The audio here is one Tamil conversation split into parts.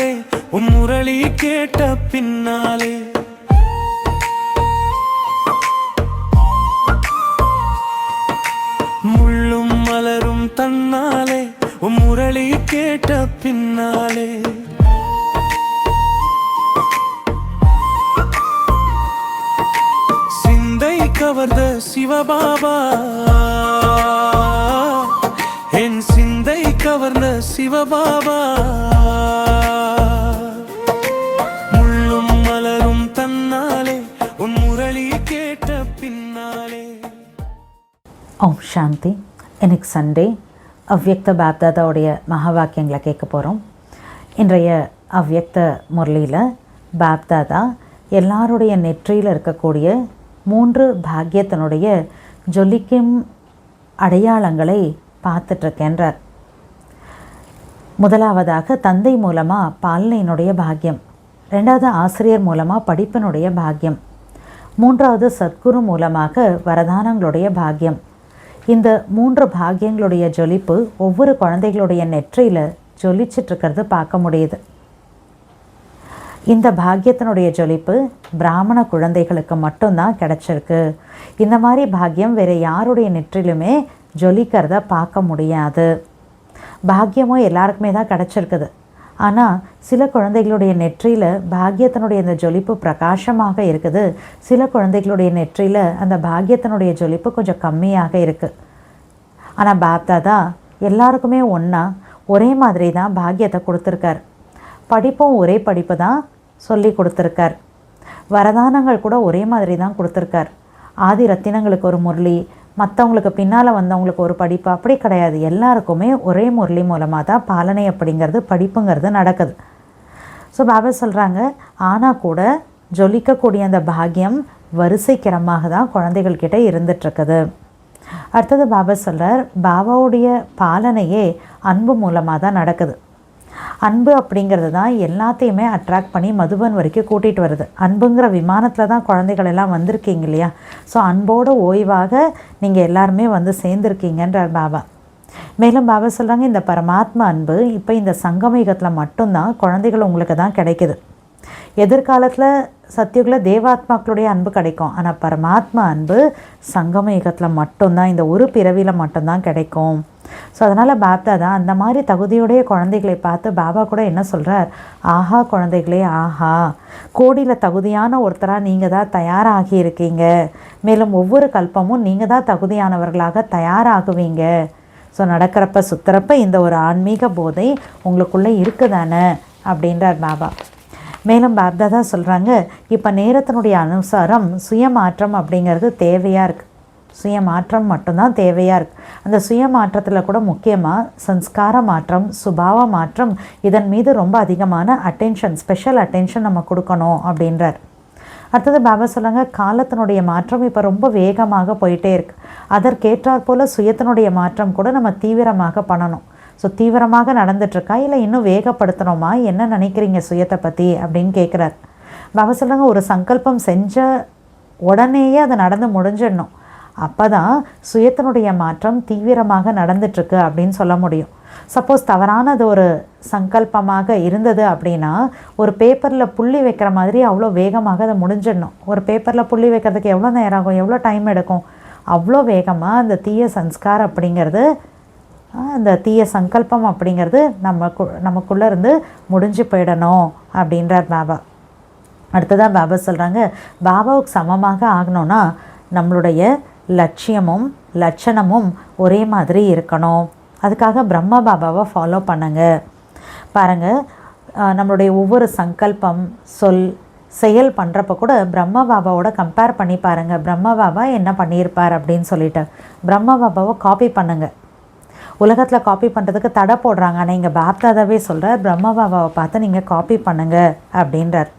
பின்னாலே உன் முரளி கேட்ட பின்னாலே முள்ளும் மலரும் தன்னாலே உன் முரளி கேட்ட பின்னாலே சிந்தை கவர்ந்த சிவபாபா என் சிந்தை கவர்ந்த சிவபாபா முள்ளும் மலரும் தன்னாலே உன் முரளி கேட்ட பின்னாலே. ஓம் சாந்தி. இன்னைக்கு சண்டே அவ்யக்த பாப்தாதாவுடைய மகா வாக்கியங்களை கேட்க போகிறோம். இன்றைய அவ்யக்த முரளியில் பாப்தாதா எல்லாருடைய நெற்றியில் இருக்கக்கூடிய 3 பாக்கியத்தினுடைய ஜொலிக்கும் அடையாளங்களை பார்த்துட்ருக்கின்றார். முதலாவதாக தந்தை மூலமாக பாலனையினுடைய பாக்கியம், 2வது ஆசிரியர் மூலமாக படிப்பினுடைய பாக்கியம், 3வது சத்குரு மூலமாக வரதானங்களுடைய பாக்கியம். இந்த 3 பாக்கியங்களுடைய ஜொலிப்பு ஒவ்வொரு குழந்தைகளுடைய நெற்றியில் ஜொலிச்சிட்ருக்கிறது பார்க்க முடியுது. இந்த பாக்கியத்தினுடைய ஜொலிப்பு பிராமண குழந்தைகளுக்கு மட்டும்தான் கிடச்சிருக்கு. இந்த மாதிரி பாக்கியம் வேறு யாருடைய நெற்றிலுமே ஜொலிக்கிறத பார்க்க முடியாது. பாக்கியமும் எல்லாருக்குமே தான் கிடச்சிருக்குது. ஆனால் சில குழந்தைகளுடைய நெற்றியில் பாக்கியத்தினுடைய இந்த ஜொலிப்பு பிரகாசமாக இருக்குது. சில குழந்தைகளுடைய நெற்றியில் அந்த பாக்கியத்தினுடைய ஜொலிப்பு கொஞ்சம் கம்மியாக இருக்குது. ஆனால் பாப்தாதா எல்லாருக்குமே ஒன்றா ஒரே மாதிரி தான் பாக்கியத்தை கொடுத்துருக்கார். படிப்பும் ஒரே படிப்பு தான் சொல்லி கொடுத்துருக்கார். வரதானங்கள் கூட ஒரே மாதிரி தான் கொடுத்துருக்கார். ஆதி ரத்தினங்களுக்கு ஒரு முரளி, மற்றவங்களுக்கு பின்னால் வந்தவங்களுக்கு ஒரு படிப்பு அப்படி கிடையாது. எல்லாருக்குமே ஒரே முரளி மூலமாக தான் பாலனை அப்படிங்கிறது படிப்புங்கிறது நடக்குது. ஸோ பாபா சொல்கிறாங்க, ஆனால் கூட ஜொலிக்கக்கூடிய அந்த பாக்கியம் வரிசை கிரமமாக தான் குழந்தைகள்கிட்ட இருந்துகிட்ருக்குது. அடுத்தது பாபா சொல்கிறார், பாபாவுடைய பாலனையே அன்பு மூலமாக தான் நடக்குது. அன்பு அப்படிங்கிறது தான் எல்லாத்தையுமே அட்ராக்ட் பண்ணி மதுபன் வரைக்கும் கூட்டிகிட்டு வருது. அன்புங்கிற விமானத்தில் தான் குழந்தைகள் எல்லாம் வந்திருக்கீங்க இல்லையா? ஸோ அன்போடு ஓய்வாக நீங்கள் எல்லாருமே வந்து சேர்ந்துருக்கீங்கன்றார் பாபா. மேலும் பாபா சொல்கிறாங்க, இந்த பரமாத்மா அன்பு இப்போ இந்த சங்கமயுகத்தில் மட்டும்தான் குழந்தைகள் உங்களுக்கு தான் கிடைக்குது. எதிர்காலத்தில் சத்தியுகில் தேவாத்மாக்களுடைய அன்பு கிடைக்கும். ஆனால் பரமாத்மா அன்பு சங்கமயுகத்தில் மட்டும்தான், இந்த ஒரு பிறவியில் மட்டும்தான் கிடைக்கும். ஸோ அதனால் பாப்தாதா அந்த மாதிரி தகுதியுடைய குழந்தைகளை பார்த்து பாபா கூட என்ன சொல்கிறார், ஆஹா குழந்தைகளே ஆஹா, கோடியில் தகுதியான ஒருத்தராக நீங்கள் தான் தயாராகி இருக்கீங்க. மேலும் ஒவ்வொரு கல்பமும் நீங்கள் தான் தகுதியானவர்களாக தயாராகுவீங்க. ஸோ நடக்கிறப்ப சுற்றுறப்ப இந்த ஒரு ஆன்மீக போதை உங்களுக்குள்ளே இருக்குதானே அப்படின்றார் பாபா. மேலும் பாப்தாதா சொல்கிறாங்க, இப்போ நேரத்தினுடைய அனுசாரம் சுயமாற்றம் அப்படிங்கிறது தேவையாக இருக்குது. சுயமாற்றம் மட்டும்தான் தேவையாக இருக்குது. அந்த சுயமாற்றத்தில் கூட முக்கியமாக சன்ஸ்கார மாற்றம், சுபாவ மாற்றம், இதன் மீது ரொம்ப அதிகமான அட்டென்ஷன், ஸ்பெஷல் அட்டென்ஷன் நம்ம கொடுக்கணும் அப்படின்றார். அடுத்தது பாபா சொல்லுங்க, காலத்தினுடைய மாற்றம் இப்போ ரொம்ப வேகமாக போயிட்டே இருக்குது. அதற்கேற்றாற் போல் சுயத்தினுடைய மாற்றம் கூட நம்ம தீவிரமாக பண்ணணும். ஸோ தீவிரமாக நடந்துட்டுருக்கா இல்லை இன்னும் வேகப்படுத்தணுமா, என்ன நினைக்கிறீங்க சுயத்தை பற்றி அப்படின்னு கேட்குறார். பாபா சொல்லுங்க, ஒரு சங்கல்பம் செஞ்ச உடனேயே அதை நடந்து முடிஞ்சிடணும். அப்போ தான் சுயத்தினுடைய மாற்றம் தீவிரமாக நடந்துட்டுருக்கு அப்படின்னு சொல்ல முடியும். சப்போஸ் தவறானது ஒரு சங்கல்பமாக இருந்தது அப்படின்னா ஒரு பேப்பரில் புள்ளி வைக்கிற மாதிரி அவ்வளோ வேகமாக அதை முடிஞ்சிடணும். ஒரு பேப்பரில் புள்ளி வைக்கிறதுக்கு எவ்வளோ நேரம் ஆகும், எவ்வளோ டைம் எடுக்கும்? அவ்வளோ வேகமாக அந்த தீய சன்ஸ்கார் அப்படிங்கிறது, அந்த தீய சங்கல்பம் அப்படிங்கிறது நமக்குள்ளே இருந்து முடிஞ்சு போயிடணும் அப்படின்றார் பாபா. அடுத்ததான் பாபா சொல்கிறாங்க, பாபாவுக்கு சமமாக ஆகணும்னா நம்மளுடைய லட்சியமும் லட்சணமும் ஒரே மாதிரி இருக்கணும். அதுக்காக பிரம்ம பாபாவை ஃபாலோ பண்ணுங்க. பாருங்கள், நம்மளுடைய ஒவ்வொரு சங்கல்பம், சொல், செயல் பண்ணுறப்ப கூட பிரம்ம பாபாவோட கம்பேர் பண்ணி பாருங்கள். பிரம்ம பாபா என்ன பண்ணியிருப்பார் அப்படின்னு சொல்லிட்டு பிரம்ம பாபாவை காப்பி பண்ணுங்கள். உலகத்தில் காப்பி பண்ணுறதுக்கு தடை போடுறாங்க. ஆனால் இங்கே பாப்தாதாவே சொல்கிறார், பிரம்ம பாபாவை பார்த்து நீங்கள் காப்பி பண்ணுங்கள் அப்படின்றார்.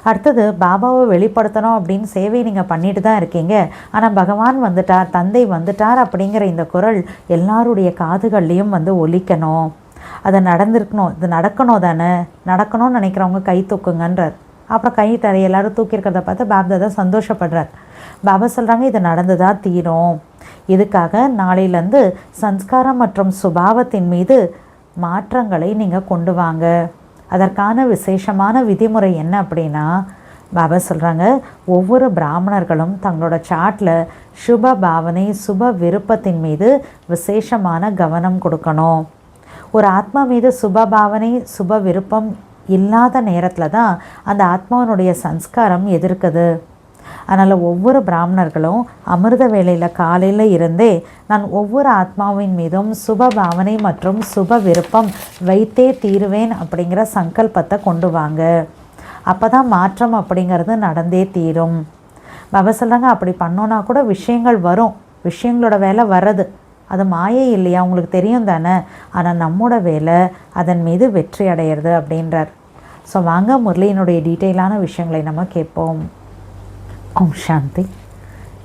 அடுத்தது பாபாவை வெளிப்படுத்தணும் அப்படின்னு சேவை நீங்கள் பண்ணிட்டு தான் இருக்கீங்க. ஆனால் பகவான் வந்துட்டார், தந்தை வந்துட்டார் அப்படிங்கிற இந்த குரல் எல்லாருடைய காதுகள்லேயும் வந்து ஒலிக்கணும். அது நடந்திருக்கணும், இது நடக்கணும் தானே, நடக்கணும்னு நினைக்கிறவங்க கை தூக்குங்கன்றார். அப்புறம் கை தரை எல்லோரும் தூக்கியிருக்கிறத பார்த்து பாப்தாதா சந்தோஷப்படுறார். பாபா சொல்கிறாங்க, இது நடந்து தான் தீரும். இதுக்காக நாளையிலேருந்து சன்ஸ்காரம் மற்றும் சுபாவத்தின் மீது மாற்றங்களை நீங்கள் கொண்டு வாங்க. அதற்கான விசேஷமான விதிமுறை என்ன அப்படின்னா, பாபா சொல்கிறாங்க, ஒவ்வொரு பிராமணர்களும் தங்களோட சார்ட்டில் சுப பாவனை சுப விருப்பத்தின் மீது விசேஷமான கவனம் கொடுக்கணும். ஒரு ஆத்மா மீது சுப பாவனை சுப விருப்பம் இல்லாத நேரத்தில் தான் அந்த ஆத்மாவினுடைய சம்ஸ்காரம் எதிர்க்குது. அதனால் ஒவ்வொரு பிராமணர்களும் அமிர்த வேளையில் காலையில் இருந்தே நான் ஒவ்வொரு ஆத்மாவின் மீதும் சுப பாவனை மற்றும் சுப விருப்பம் வைத்தே தீருவேன் அப்படிங்கிற சங்கல்பத்தை கொண்டு வாங்க. அப்போ தான் மாற்றம் அப்படிங்கிறது நடந்தே தீரும். பாபா சொல்கிறாங்க, அப்படி பண்ணோன்னா கூட விஷயங்கள் வரும், விஷயங்களோட வேலை வர்றது அது மாயே இல்லையா, உங்களுக்கு தெரியும் தானே. ஆனால் நம்மோட வேலை அதன் மீது வெற்றி அடையிறது அப்படின்றார். ஸோ வாங்க முரளியினுடைய டீட்டெயிலான விஷயங்களை நம்ம கேட்போம். ஓம் சாந்தி.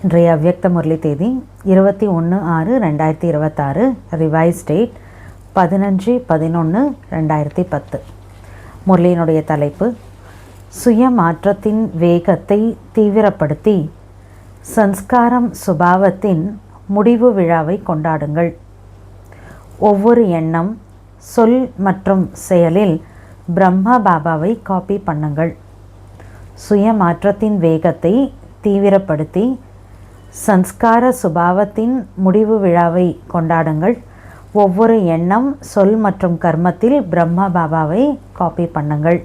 இன்றைய அவ்யக்த முரளி தேதி 21/6/2026, ரிவைஸ் டேட் 15/11/2010. முரளியினுடைய தலைப்பு சுய மாற்றத்தின் வேகத்தை தீவிரப்படுத்தி சன்ஸ்காரம் சுபாவத்தின் முடிவு விழாவை கொண்டாடுங்கள். ஒவ்வொரு எண்ணம், சொல் மற்றும் செயலில் பிரம்மா பாபாவை காப்பி பண்ணுங்கள். சுய மாற்றத்தின் வேகத்தை தீவிரப்படுத்தி சன்ஸ்கார சுபாவத்தின் முடிவு விழாவை கொண்டாடுங்கள். ஒவ்வொரு எண்ணம், சொல் மற்றும் கர்மத்தில் பிரம்மா பாபாவை காப்பி பண்ணுங்கள்.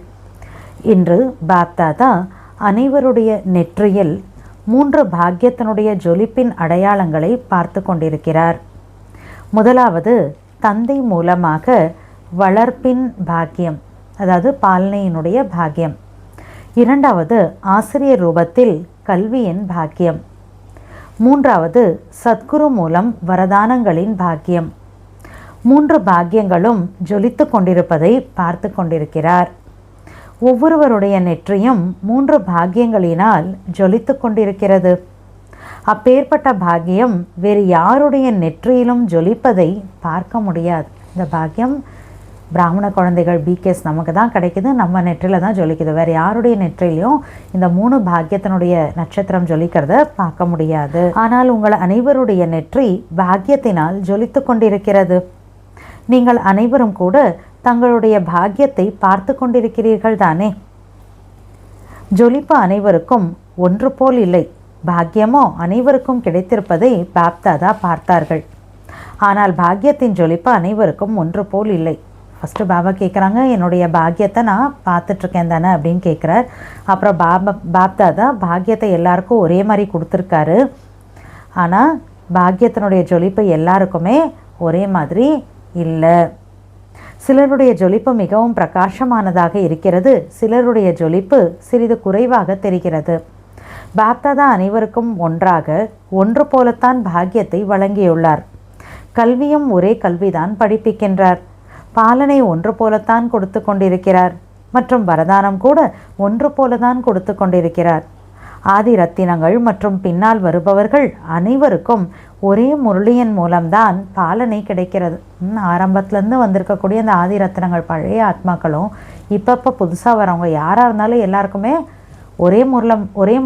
இன்று பாப்தாதா அனைவருடைய நெற்றியில் 3 பாக்கியத்தினுடைய ஜொலிப்பின் அடையாளங்களை பார்த்து கொண்டிருக்கிறார். முதலாவது தந்தை மூலமாக வளர்ப்பின் பாக்கியம், அதாவது பாலனையினுடைய பாக்கியம். இரண்டாவது ஆசிரியர் ரூபத்தில் கல்வியின் பாக்கியம். மூன்றாவது சத்குரு மூலம் வரதானங்களின் பாக்கியம். 3 பாக்கியங்களும் ஜொலித்து கொண்டிருப்பதை பார்த்து கொண்டிருக்கிறார். ஒவ்வொருவருடைய நெற்றியும் 3 பாக்கியங்களினால் ஜொலித்து கொண்டிருக்கிறது. அப்பேற்பட்ட பாக்கியம் வேறு யாருடைய நெற்றியிலும் ஜொலிப்பதை பார்க்க முடியாது. இந்த பாக்கியம் பிராமண குழந்தைகள் பிகேஸ் நமக்கு தான் கிடைக்குது, நம்ம நெற்றியில் தான் ஜொலிக்குது. வேறு யாருடைய நெற்றிலையும் இந்த 3 பாக்கியத்தினுடைய நட்சத்திரம் ஜொலிக்கிறத பார்க்க முடியாது. ஆனால் உங்கள் அனைவருடைய நெற்றி பாக்கியத்தினால் ஜொலித்து கொண்டிருக்கிறது. நீங்கள் அனைவரும் கூட தங்களுடைய பாக்கியத்தை பார்த்து கொண்டிருக்கிறீர்கள் தானே. ஜொலிப்பு அனைவருக்கும் ஒன்று போல் இல்லை. பாக்கியமோ அனைவருக்கும் கிடைத்திருப்பதை பாப்தாதா பார்த்தார்கள். ஆனால் பாக்கியத்தின் ஜொலிப்பு அனைவருக்கும் ஒன்று போல் இல்லை. ஃபஸ்ட்டு பாபா கேட்குறாங்க, என்னுடைய பாக்கியத்தை நான் பார்த்துட்ருக்கேன் தானே அப்படின்னு கேட்குறார். அப்புறம் பாப்தாதா பாக்கியத்தை எல்லாருக்கும் ஒரே மாதிரி கொடுத்துருக்காரு. ஆனால் பாக்கியத்தினுடைய ஜொலிப்பு எல்லாருக்குமே ஒரே மாதிரி இல்லை. சிலருடைய ஜொலிப்பு மிகவும் பிரகாசமானதாக இருக்கிறது, சிலருடைய ஜொலிப்பு சிறிது குறைவாக தெரிகிறது. பாப்தாதா அனைவருக்கும் ஒன்றாக ஒன்று போலத்தான் பாக்கியத்தை வழங்கியுள்ளார். கல்வியும் ஒரே கல்விதான் படிப்பிக்கின்றார். பாலனை ஒன்று போலத்தான் கொடுத்து கொண்டிருக்கிறார் மற்றும் வரதானம் கூட ஒன்று போலதான் கொடுத்து கொண்டிருக்கிறார். ஆதி ரத்தினங்கள் மற்றும் பின்னால் வருபவர்கள் அனைவருக்கும் ஒரே முரளியின் மூலம்தான் பாலனை கிடைக்கிறது. ஆரம்பத்துலேருந்து வந்திருக்கக்கூடிய அந்த ஆதி ரத்தினங்கள் பழைய ஆத்மாக்களும் இப்போ புதுசாக வரவங்க யாராக இருந்தாலும் எல்லாருக்குமே ஒரே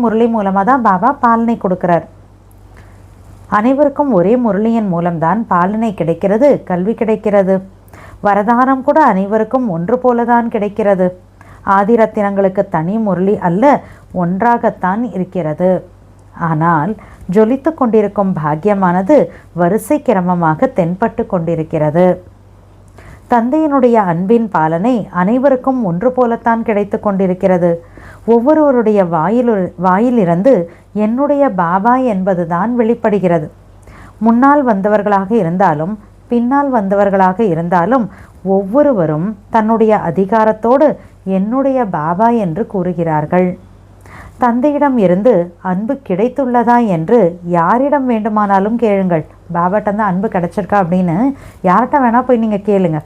முரளி மூலமாக தான் பாபா பாலனை கொடுக்குறார். அனைவருக்கும் ஒரே முரளியின் மூலம்தான் பாலனை கிடைக்கிறது, கல்வி கிடைக்கிறது. வரதானம் கூட அனைவருக்கும் ஒன்று போலதான் கிடைக்கிறது. ஆதி ரத்தினங்களுக்கு தனி முரளி அல்ல, ஒன்றாகத்தான் இருக்கிறது. ஆனால் ஜொலித்து கொண்டிருக்கும் பாக்கியமானது வரிசை கிரமமாக தென்பட்டு கொண்டிருக்கிறது. தந்தையினுடைய அன்பின் பாலனை அனைவருக்கும் ஒன்று போலத்தான் கிடைத்து கொண்டிருக்கிறது. ஒவ்வொருவருடைய வாயிலிருந்து என்னுடைய பாபா என்பதுதான் வெளிப்படுகிறது. முன்னால் வந்தவர்களாக இருந்தாலும் பின்னால் வந்தவர்களாக இருந்தாலும் ஒவ்வொருவரும் தன்னுடைய அதிகாரத்தோடு என்னுடைய பாபா என்று கூறுகிறார்கள். தந்தையிடம் இருந்து அன்பு கிடைத்துள்ளதா என்று யாரிடம் வேண்டுமானாலும் கேளுங்கள். பாபாட்ட தான் அன்பு கிடைச்சிருக்கா அப்படின்னு யார்கிட்ட வேணால் போய் நீங்கள் கேளுங்க.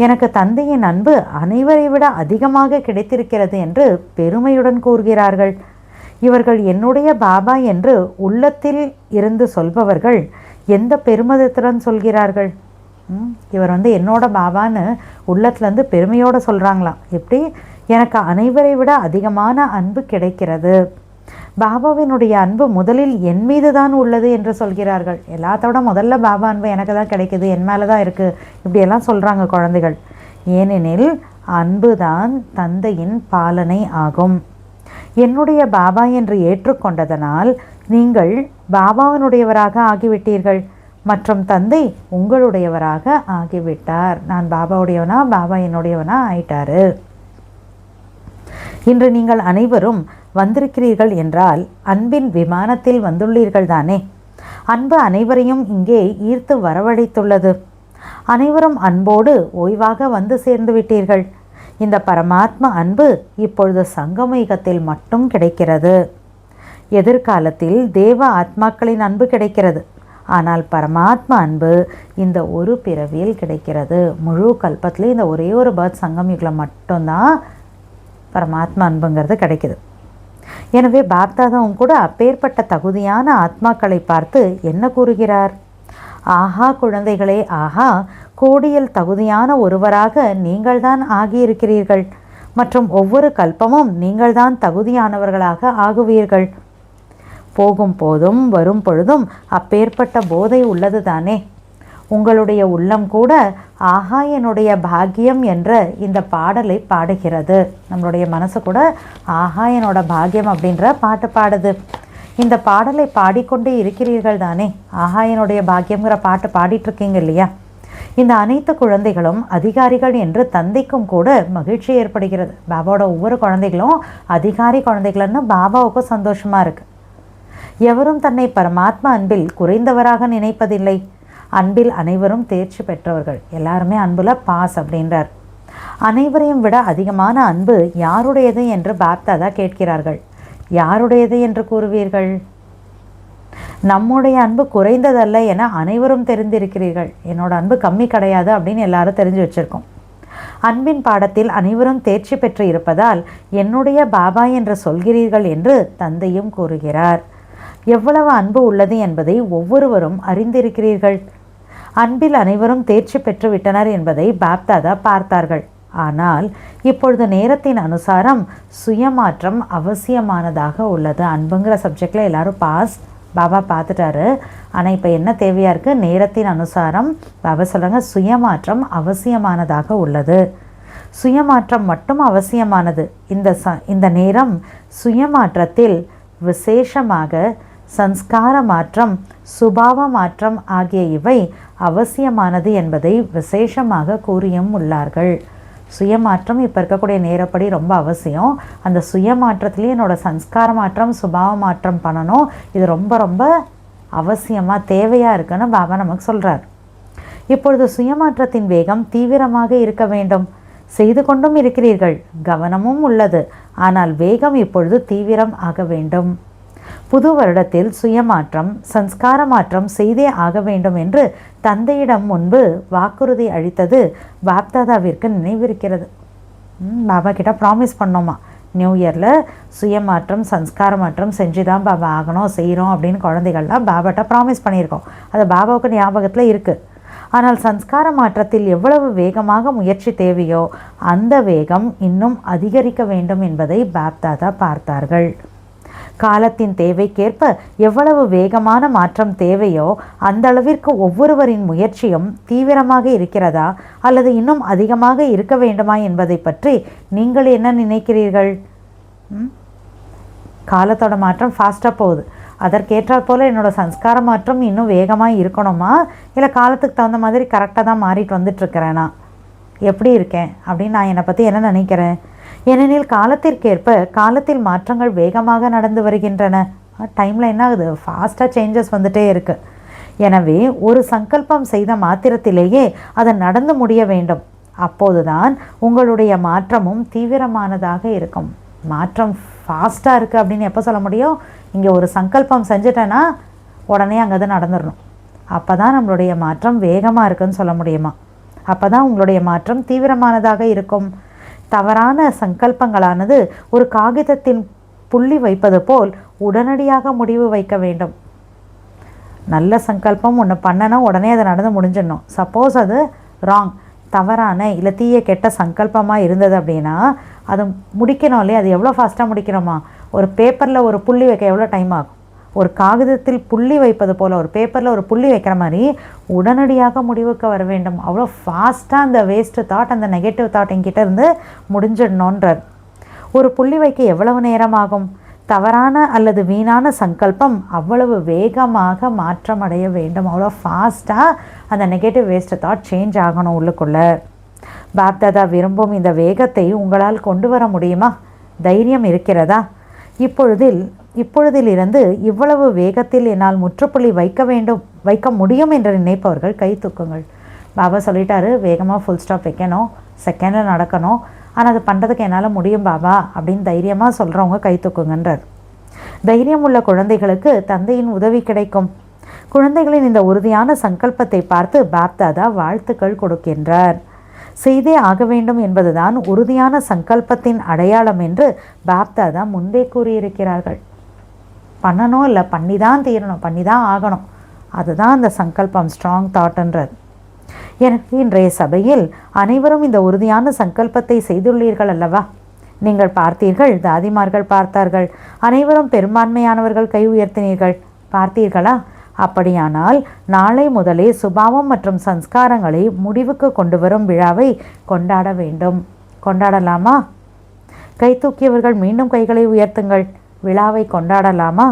எனக்கு தந்தையின் அன்பு அனைவரை விட அதிகமாக கிடைத்திருக்கிறது என்று பெருமையுடன் கூறுகிறார்கள். இவர்கள் என்னுடைய பாபா என்று உள்ளத்தில் இருந்து சொல்பவர்கள் எந்த பெருமிதத்துடன் சொல்கிறார்கள். இவர் என்னோட பாபான்னு உள்ளத்துலேருந்து பெருமையோடு சொல்கிறாங்களாம். எப்படி? எனக்கு அனைவரை விட அதிகமான அன்பு கிடைக்கிறது. பாபாவினுடைய அன்பு முதலில் என் மீது தான் உள்ளது என்று சொல்கிறார்கள். எல்லாத்தோட முதல்ல பாபா அன்பு எனக்கு தான் கிடைக்குது, என் மேலே தான் இருக்குது, இப்படியெல்லாம் சொல்கிறாங்க குழந்தைகள். ஏனெனில் அன்புதான் தந்தையின் பாலனை ஆகும். என்னுடைய பாபா என்று ஏற்றுக்கொண்டதனால் நீங்கள் பாபாவினுடையவராக ஆகிவிட்டீர்கள் மற்றும் தந்தை உங்களுடையவராக ஆகிவிட்டார். நான் பாபாவுடையவனா, பாபா என்னுடையவனா ஆயிட்டாரு. இன்று நீங்கள் அனைவரும் வந்திருக்கிறீர்கள் என்றால் அன்பின் விமானத்தில் வந்துள்ளீர்கள் தானே. அன்பு அனைவரையும் இங்கே ஈர்த்து வரவழைத்துள்ளது. அனைவரும் அன்போடு ஓய்வாக வந்து சேர்ந்து விட்டீர்கள். இந்த பரமாத்மா அன்பு இப்பொழுது சங்கமயுகத்தில் மட்டும் கிடைக்கிறது. எதிர்காலத்தில் தேவ ஆத்மாக்களின் அன்பு கிடைக்கிறது. ஆனால் பரமாத்மா அன்பு இந்த ஒரு பிறவியில் கிடைக்கிறது. முழு கல்பத்தில் இந்த ஒரே ஒரு பர்த் சங்கமயுகில் மட்டும்தான் பரமாத்மா அன்புங்கிறது கிடைக்குது. எனவே பாப்தாதாவும் கூட அப்பேற்பட்ட தகுதியான ஆத்மாக்களை பார்த்து என்ன கூறுகிறார்? ஆஹா குழந்தைகளே, ஆஹா, கோடியில் தகுதியான ஒருவராக நீங்கள்தான் ஆகியிருக்கிறீர்கள் மற்றும் ஒவ்வொரு கல்பமும் நீங்கள்தான் தகுதியானவர்களாக ஆகுவீர்கள். போகும் போதும் வரும் பொழுதும் அப்பேற்பட்ட போதை உள்ளது தானே. உங்களுடைய உள்ளம் கூட ஆஹா என்னுடைய பாக்கியம் என்ற இந்த பாடலை பாடுகிறது. நம்மளுடைய மனசு கூட ஆஹா என்னோட பாக்கியம் அப்படின்ற பாட்டு பாடுது. இந்த பாடலை பாடிக்கொண்டே இருக்கிறீர்கள் தானே. ஆஹா என்னுடைய பாக்கியங்கிற பாட்டு பாடிட்டுருக்கீங்க இல்லையா? இந்த அனைத்து குழந்தைகளும் அதிகாரிகள் என்று தந்தைக்கும் கூட மகிழ்ச்சி ஏற்படுகிறது. பாபாவோட ஒவ்வொரு குழந்தைகளும் அதிகாரி குழந்தைகள்னு பாபாவுக்கும் சந்தோஷமாக இருக்குது. எவரும் தன்னை பரமாத்மா அன்பில் குறைந்தவராக நினைப்பதில்லை. அன்பில் அனைவரும் தேர்ச்சி பெற்றவர்கள். எல்லாருமே அன்பில் பாஸ் அப்படின்றார். அனைவரையும் விட அதிகமான அன்பு யாருடையது என்று பாப்தாதா கேட்கிறார்கள். யாருடையது என்று கூறுவீர்கள்? நம்முடைய அன்பு குறைந்ததல்ல என அனைவரும் தெரிந்திருக்கிறீர்கள். என்னோட அன்பு கம்மி கிடையாது அப்படின்னு எல்லாரும் தெரிஞ்சு வச்சுருக்கோம். அன்பின் பாடத்தில் அனைவரும் தேர்ச்சி பெற்று இருப்பதால் என்னுடைய பாபா என்று சொல்கிறீர்கள் என்று தந்தையும் கூறுகிறார். எவ்வளவு அன்பு உள்ளது என்பதை ஒவ்வொருவரும் அறிந்திருக்கிறீர்கள். அன்பில் அனைவரும் தேர்ச்சி பெற்று விட்டனர் என்பதை பாப்தாதா பார்த்தார்கள். ஆனால் இப்பொழுது நேரத்தின் அனுசாரம் சுயமாற்றம் அவசியமானதாக உள்ளது. அன்புங்கிற சப்ஜெக்டில் எல்லாரும் பாஸ், பாபா பார்த்துட்டாரு. ஆனால் இப்போ என்ன தேவையாக இருக்குது? நேரத்தின் அனுசாரம் பாபா சொல்கிறாங்க சுயமாற்றம் அவசியமானதாக உள்ளது. சுயமாற்றம் மட்டும் அவசியமானது. இந்த நேரம் சுயமாற்றத்தில் விசேஷமாக சன்ஸ்கார மாற்றம், சுபாவ மாற்றம் ஆகிய இவை அவசியமானது என்பதை விசேஷமாக கூறியும் உள்ளார்கள். சுயமாற்றம் இப்போ இருக்கக்கூடிய நேரப்படி ரொம்ப அவசியம். அந்த சுயமாற்றத்துலேயே என்னோடய சன்ஸ்கார மாற்றம், சுபாவ மாற்றம் பண்ணணும். இது ரொம்ப ரொம்ப அவசியமாக தேவையாக இருக்குன்னு பாபா நமக்கு சொல்கிறார். இப்பொழுது சுயமாற்றத்தின் வேகம் தீவிரமாக இருக்க வேண்டும். செய்து கொண்டும் இருக்கிறீர்கள், கவனமும் உள்ளது. ஆனால் வேகம் இப்பொழுது தீவிரம் ஆக வேண்டும். புது வருடத்தில் சுயமாற்றம், சன்ஸ்கார மாற்றம் செய்தே ஆக வேண்டும் என்று தந்தையிடம் முன்பு வாக்குறுதி அளித்தது பாப்தாதாவிற்கு நினைவிருக்கிறது. பாபா கிட்ட ப்ராமிஸ் பண்ணோமா, நியூ இயரில் சுயமாற்றம், சன்ஸ்கார மாற்றம் செஞ்சு தான் பாபா ஆகணும், செய்கிறோம் அப்படின்னு குழந்தைகள்லாம் பாபாட்ட ப்ராமிஸ் பண்ணியிருக்கோம். அது பாபாவுக்கு ஞாபகத்தில் இருக்குது. ஆனால் சன்ஸ்கார மாற்றத்தில் எவ்வளவு வேகமாக முயற்சி தேவையோ அந்த வேகம் இன்னும் அதிகரிக்க வேண்டும் என்பதை பாப்தாதா பார்த்தார்கள். காலத்தின் தேவைக்கேற்ப எவ்வளவு வேகமான மாற்றம் தேவையோ அந்த அளவிற்கு ஒவ்வொருவரின் முயற்சியும் தீவிரமாக இருக்கிறதா அல்லது இன்னும் அதிகமாக இருக்க வேண்டுமா என்பதை பற்றி நீங்கள் என்ன நினைக்கிறீர்கள்? காலத்தோட மாற்றம் ஃபாஸ்ட்டாக போகுது. அதற்கேற்றாற் போல் என்னோடய சன்ஸ்கார மாற்றம் இன்னும் வேகமாக இருக்கணுமா, இல்லை காலத்துக்கு தகுந்த மாதிரி கரெக்டாக தான் மாறிட்டு வந்துட்டுருக்கிறேனா, எப்படி இருக்கேன் அப்படின்னு நான் என்னை பற்றி என்ன நினைக்கிறேன்? ஏனெனில் காலத்திற்கேற்ப காலத்தில் மாற்றங்கள் வேகமாக நடந்து வருகின்றன. டைமில் என்ன ஆகுது? ஃபாஸ்ட்டாக சேஞ்சஸ் வந்துட்டே இருக்குது. எனவே ஒரு சங்கல்பம் செய்த மாத்திரத்திலேயே அது நடந்து முடிய வேண்டும். அப்போதுதான் உங்களுடைய மாற்றமும் தீவிரமானதாக இருக்கும். மாற்றம் ஃபாஸ்ட்டாக இருக்குது அப்படின்னு எப்போ சொல்ல முடியும்? இங்கே ஒரு சங்கல்பம் செஞ்சுட்டேன்னா உடனே அங்கே அது நடந்துடணும். அப்போ தான் நம்மளுடைய மாற்றம் வேகமாக இருக்குன்னு சொல்ல முடியுமா? அப்போ தான் உங்களுடைய மாற்றம் தீவிரமானதாக இருக்கும். தவறான சங்கல்பங்களானது ஒரு காகிதத்தின் புள்ளி வைப்பது போல் உடனடியாக முடிவு வைக்க வேண்டும். நல்ல சங்கல்பம் ஒன்று பண்ணனா உடனே அதை நடந்து முடிஞ்சிடணும். சப்போஸ் அது ராங், தவறான இல்லை தீய கெட்ட சங்கல்பமாக இருந்தது அப்படின்னா அது முடிக்கணும் இல்லையா? அது எவ்வளோ ஃபாஸ்ட்டாக முடிக்கணுமா? ஒரு பேப்பரில் ஒரு புள்ளி வைக்க எவ்வளோ டைம் ஆகும்? ஒரு காகிதத்தில் புள்ளி வைப்பது போல், ஒரு பேப்பரில் ஒரு புள்ளி வைக்கிற மாதிரி உடனடியாக முடிவுக்கு வர வேண்டும். அவ்வளோ ஃபாஸ்ட்டாக அந்த வேஸ்ட்டு தாட், அந்த நெகட்டிவ் தாட் என்கிட்ட இருந்து முடிஞ்சிடணுன்றார். ஒரு புள்ளி வைக்க எவ்வளவு நேரம் ஆகும்? தவறான அல்லது வீணான சங்கல்பம் அவ்வளவு வேகமாக மாற்றம் அடைய வேண்டும். அவ்வளோ ஃபாஸ்ட்டாக அந்த நெகட்டிவ் வேஸ்ட்டு தாட் சேஞ்ச் ஆகணும் உள்ளுக்குள்ளே. பாப்தாதா விரும்பும் இந்த வேகத்தை உங்களால் கொண்டு வர முடியுமா? தைரியம் இருக்கிறதா? இப்பொழுதிலிருந்து இவ்வளவு வேகத்தில் என்னால் முற்றுப்புள்ளி வைக்க முடியும் என்று நினைப்பவர்கள் கை தூக்குங்கள். பாபா சொல்லிட்டாரு, வேகமாக ஃபுல் ஸ்டாப் வைக்கணும், செகண்டில் நடக்கணும், ஆனால் அது பண்ணுறதுக்கு என்னால் முடியும் பாபா அப்படின்னு தைரியமாக சொல்கிறவங்க கை தூக்குங்கன்றார். தைரியம் உள்ள குழந்தைகளுக்கு தந்தையின் உதவி கிடைக்கும். குழந்தைகளின் இந்த உறுதியான சங்கல்பத்தை பார்த்து பாப்தாதா வாழ்த்துக்கள் கொடுக்கின்றார். செய்தே ஆக வேண்டும் என்பதுதான் உறுதியான சங்கல்பத்தின் அடையாளம் என்று பாப்தாதா முன்பே கூறியிருக்கிறார்கள். பண்ணணும் இல்லை, பண்ணி தான் தீரணும், பண்ணி தான் ஆகணும், அதுதான் அந்த சங்கல்பம், ஸ்ட்ராங் தாட்ன்றது. எனக்கு இன்றைய சபையில் அனைவரும் இந்த உறுதியான சங்கல்பத்தை செய்துள்ளீர்கள் அல்லவா? நீங்கள் பார்த்தீர்கள், தாதிமார்கள் பார்த்தார்கள், அனைவரும் பெரும்பான்மையானவர்கள் கை உயர்த்தினீர்கள், பார்த்தீர்களா? அப்படியானால் நாளை முதலே சுபாவம் மற்றும் சன்ஸ்காரங்களை முடிவுக்கு கொண்டு வரும் விழாவை கொண்டாட வேண்டும். கொண்டாடலாமா? கை தூக்கியவர்கள் மீண்டும் கைகளை உயர்த்துங்கள். விழாவை கொண்டாடலாமா?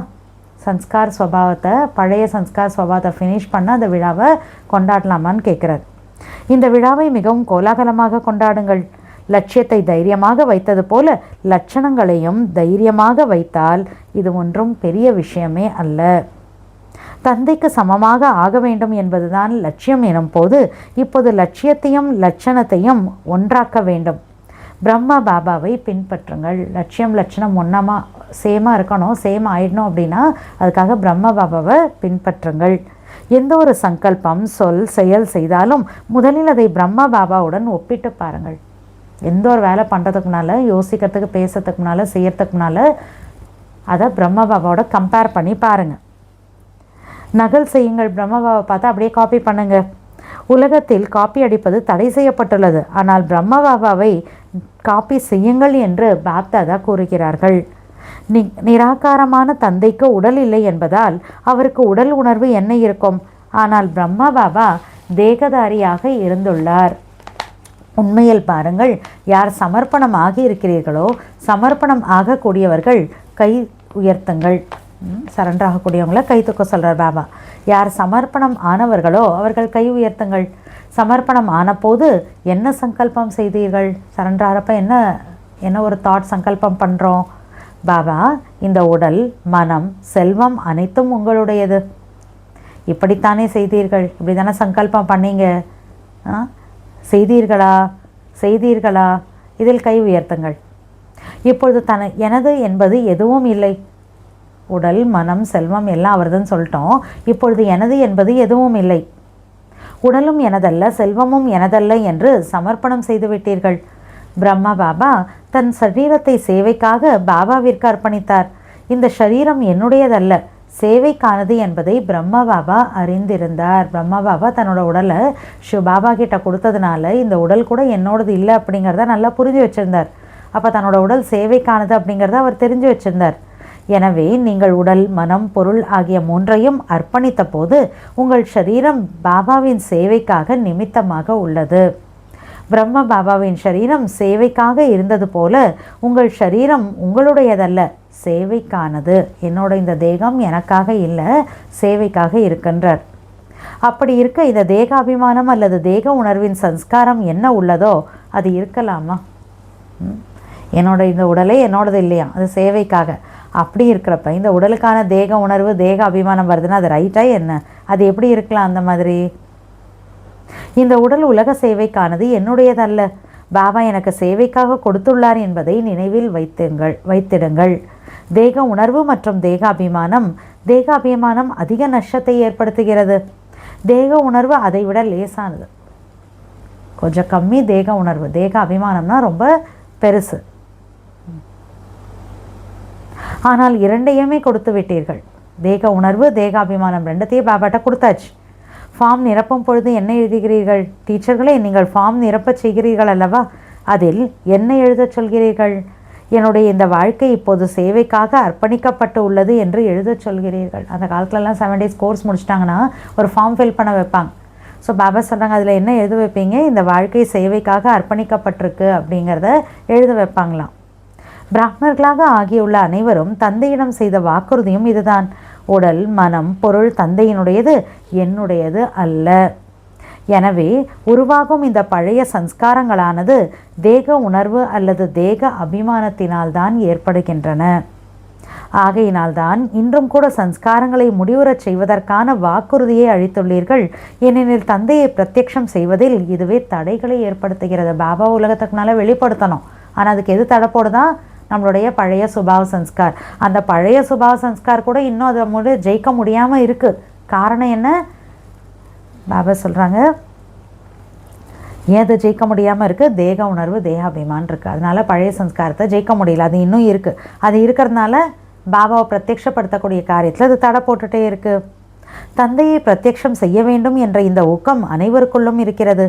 சன்ஸ்கார் ஸ்வபாவத்தை, பழைய சன்ஸ்கார் ஸ்வபாவத்தை ஃபினிஷ் பண்ண அந்த விழாவை கொண்டாடலாமான்னு கேட்குறார். இந்த விழாவை மிகவும் கோலாகலமாக கொண்டாடுங்கள். லட்சியத்தை தைரியமாக வைத்தது போல லட்சணங்களையும் தைரியமாக வைத்தால் இது ஒன்றும் பெரிய விஷயமே அல்ல. தந்தைக்கு சமமாக ஆக வேண்டும் என்பதுதான் லட்சியம் எனும் போது இப்போது லட்சியத்தையும் லட்சணத்தையும் ஒன்றாக்க வேண்டும். பிரம்மா பாபாவை பின்பற்றுங்கள். லட்சணம் ஒன்றாமா சேமாக இருக்கணும், சேம் ஆயிடணும் அப்படின்னா அதுக்காக பிரம்ம பாபாவை பின்பற்றுங்கள். எந்த ஒரு சங்கல்பம், சொல், செயல் செய்தாலும் முதலில் அதை பிரம்மா பாபாவுடன் ஒப்பிட்டு பாருங்கள். எந்த ஒரு வேலை பண்ணுறதுக்கு முன்னால், யோசிக்கிறதுக்கு, பேசுறதுக்கு முன்னால், செய்யறதுக்கு முன்னால் அதை பிரம்ம பாபாவோட கம்பேர் பண்ணி பாருங்கள். நகல் செய்யுங்கள். பிரம்ம பாபா பார்த்தா அப்படியே காப்பி பண்ணுங்கள். உலகத்தில் காப்பி அடிப்பது தடை செய்யப்பட்டுள்ளது, ஆனால் பிரம்ம பாபாவை காப்பி செய்யுங்கள் என்று பாப்தாதா கூறுகிறார்கள். நிராகாரமான தந்தைக்கு உடல் இல்லை என்பதால் அவருக்கு உடல் உணர்வு என்ன இருக்கும்? ஆனால் பிரம்மா பாபா தேகதாரியாக இருந்துள்ளார். உண்மையில் பாருங்கள், யார் சமர்ப்பணம் ஆகி இருக்கிறீர்களோ, சமர்ப்பணம் ஆகக்கூடியவர்கள் கை உயர்த்துங்கள். சரண்டர் ஆகக்கூடியவங்கள கை தூக்க சொல்கிறார் பாபா. யார் சமர்ப்பணம் ஆனவர்களோ அவர்கள் கை உயர்த்துங்கள். சமர்ப்பணம் ஆனபோது என்ன சங்கல்பம் செய்தீர்கள்? சரண்டர் ஆகிறப்ப என்ன ஒரு தாட் சங்கல்பம் பண்ணுறோம்? பாபா, இந்த உடல், மனம், செல்வம் அனைத்தும் உங்களுடையது. இப்படித்தானே செய்தீர்கள், இப்படி தானே சங்கல்பம் பண்ணீங்க. செய்தீர்களா? இதில் கை உயர்த்துங்கள். இப்பொழுது எனது என்பது எதுவும் இல்லை. உடல், மனம், செல்வம் எல்லாம் அவர்தான் சொல்லிட்டோம். இப்பொழுது எனது என்பது எதுவும் இல்லை. உடலும் எனதல்ல, செல்வமும் எனதல்ல என்று சமர்ப்பணம் செய்துவிட்டீர்கள். பிரம்மா பாபா தன் சரீரத்தை சேவைக்காக பாபாவிற்கு அர்ப்பணித்தார். இந்த சரீரம் என்னுடையதல்ல, சேவைக்கானது என்பதை பிரம்மா பாபா அறிந்திருந்தார். பிரம்மா பாபா தன்னோட உடலை பாபா கிட்ட கொடுத்ததுனால இந்த உடல் கூட என்னோடது இல்லை அப்படிங்கிறத நல்லா புரிஞ்சு வச்சுருந்தார். அப்போ தன்னோட உடல் சேவைக்கானது அப்படிங்கிறத அவர் தெரிஞ்சு வச்சுருந்தார். எனவே நீங்கள் உடல், மனம், பொருள் ஆகிய மூன்றையும் அர்ப்பணித்த போது உங்கள் சரீரம் பாபாவின் சேவைக்காக நிமித்தமாக உள்ளது. பிரம்ம பாபாவின் சரீரம் சேவைக்காக இருந்தது போல உங்கள் சரீரம் உங்களுடையதல்ல, சேவைக்கானது. என்னோட இந்த தேகம் எனக்காக இல்லை, சேவைக்காக இருக்கின்றார். அப்படி இருக்க இந்த தேகாபிமானம் அல்லது தேக உணர்வின் சன்ஸ்காரம் என்ன உள்ளதோ அது இருக்கலாமா? என்னோட இந்த உடலே என்னோடது இல்லையா, அது சேவைக்காக. அப்படி இருக்கிறப்ப இந்த உடலுக்கான தேக உணர்வு, தேக அபிமானம் வருதுன்னா அது ரைட்டா என்ன? அது எப்படி இருக்கலாம் அந்த மாதிரி? இந்த உடல் உலக சேவைக்கானது, என்னுடையதல்ல. பாபா எனக்கு சேவைக்காக கொடுத்துள்ளார் என்பதை நினைவில் வைத்திடுங்கள். தேக உணர்வு மற்றும் தேக அபிமானம் அதிக நஷ்டத்தை ஏற்படுத்துகிறது. தேக உணர்வு அதை விட லேசானது, கொஞ்சம் கம்மி. தேக உணர்வு, தேக அபிமானம்னா ரொம்ப பெருசு. ஆனால் இரண்டையுமே கொடுத்து விட்டீர்கள். தேக உணர்வு, தேகாபிமானம் ரெண்டுத்தையும் பாபாட்ட கொடுத்தாச்சு. ஃபார்ம் நிரப்பும் பொழுது என்ன எழுதுகிறீர்கள்? டீச்சர்களே, நீங்கள் ஃபார்ம் நிரப்ப செய்கிறீர்கள் அல்லவா? அதில் என்ன எழுத சொல்கிறீர்கள்? என்னுடைய இந்த வாழ்க்கை இப்போது சேவைக்காக அர்ப்பணிக்கப்பட்டு உள்ளது என்று எழுதச் சொல்கிறீர்கள். அந்த காலத்துலலாம் 7 days கோர்ஸ் முடிச்சிட்டாங்கன்னா ஒரு ஃபார்ம் ஃபில் பண்ண வைப்பாங்க. ஸோ பாபா சொல்கிறாங்க, அதில் என்ன எழுத வைப்பீங்க? இந்த வாழ்க்கை சேவைக்காக அர்ப்பணிக்கப்பட்டிருக்கு அப்படிங்கிறத எழுத வைப்பாங்களாம். பிராமணர்களாக ஆகியுள்ள அனைவரும் தந்தையிடம் செய்த வாக்குறுதியும் இதுதான். உடல், மனம், பொருள் தந்தையினுடையது, என்னுடையது அல்ல. எனவே உருவாகும் இந்த பழைய சம்ஸ்காரங்களானது தேக உணர்வு அல்லது தேக அபிமானத்தினால்தான் ஏற்படுகின்றன. ஆகையினால்தான் இன்றும் கூட சம்ஸ்காரங்களை முடிவுறச் செய்வதற்கான வாக்குறுதியை அளித்துள்ளீர்கள். ஏனெனில் தந்தையை பிரத்யக்ஷம் செய்வதில் இதுவே தடைகளை ஏற்படுத்துகிறது. பாபா உலகத்துக்குனால வெளிப்படுத்தணும், ஆனால் அதுக்கு எது தடை போடுதான்? நம்மளுடைய பழைய சுபாவ சம்ஸ்கார். அந்த பழைய சுபாவ சம்ஸ்கார் கூட இன்னும் அதை ஜெயிக்க முடியாமல் இருக்குது. காரணம் என்ன? பாபா சொல்கிறாங்க, ஏன் அதை ஜெயிக்க முடியாமல் இருக்குது? தேக உணர்வு, தேகாபிமான் இருக்குது. அதனால பழைய சம்ஸ்காரத்தை ஜெயிக்க முடியல. அது இன்னும் இருக்குது. அது இருக்கிறதுனால பாபாவை பிரத்யக்ஷப்படுத்தக்கூடிய காரியத்தில் அது தடை போட்டுகிட்டே இருக்குது. தந்தையை பிரத்யக்ஷம் செய்ய வேண்டும் என்ற இந்த ஊக்கம் அனைவருக்குள்ளும் இருக்கிறது.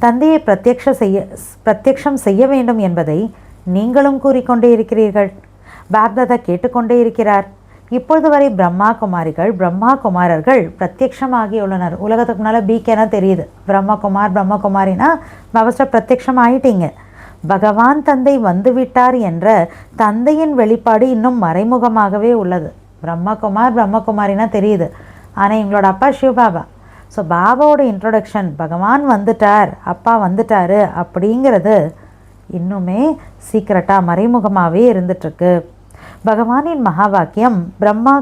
தந்தையை பிரத்யக்ஷம் செய்ய வேண்டும் என்பதை நீங்களும் கூறிக்கொண்டே இருக்கிறீர்கள். பாப்தாதா கேட்டுக்கொண்டே இருக்கிறார். இப்பொழுது வரை பிரம்மா குமாரிகள், பிரம்மா குமாரர்கள் பிரத்யக்ஷமாகியுள்ளனர். உலகத்துக்கு முன்னால் பீக்கேனா தெரியுது. பிரம்மகுமார், பிரம்மகுமாரினா பவஸ்ட பிரத்யக்ஷம் ஆயிட்டீங்க. பகவான் தந்தை வந்துவிட்டார் என்ற தந்தையின் வெளிப்பாடு இன்னும் மறைமுகமாகவே உள்ளது. பிரம்மகுமார், பிரம்மகுமாரினா தெரியுது. ஆனால் எங்களோட அப்பா சிவபாபா. ஸோ பாபாவோட இன்ட்ரொடக்ஷன், பகவான் வந்துட்டார், அப்பா வந்துட்டார் அப்படிங்கிறது இன்னுமே சீக்கிரட்டாக மறைமுகமாகவே இருந்துட்டுருக்கு. பகவானின் மகா வாக்கியம் பிரம்மா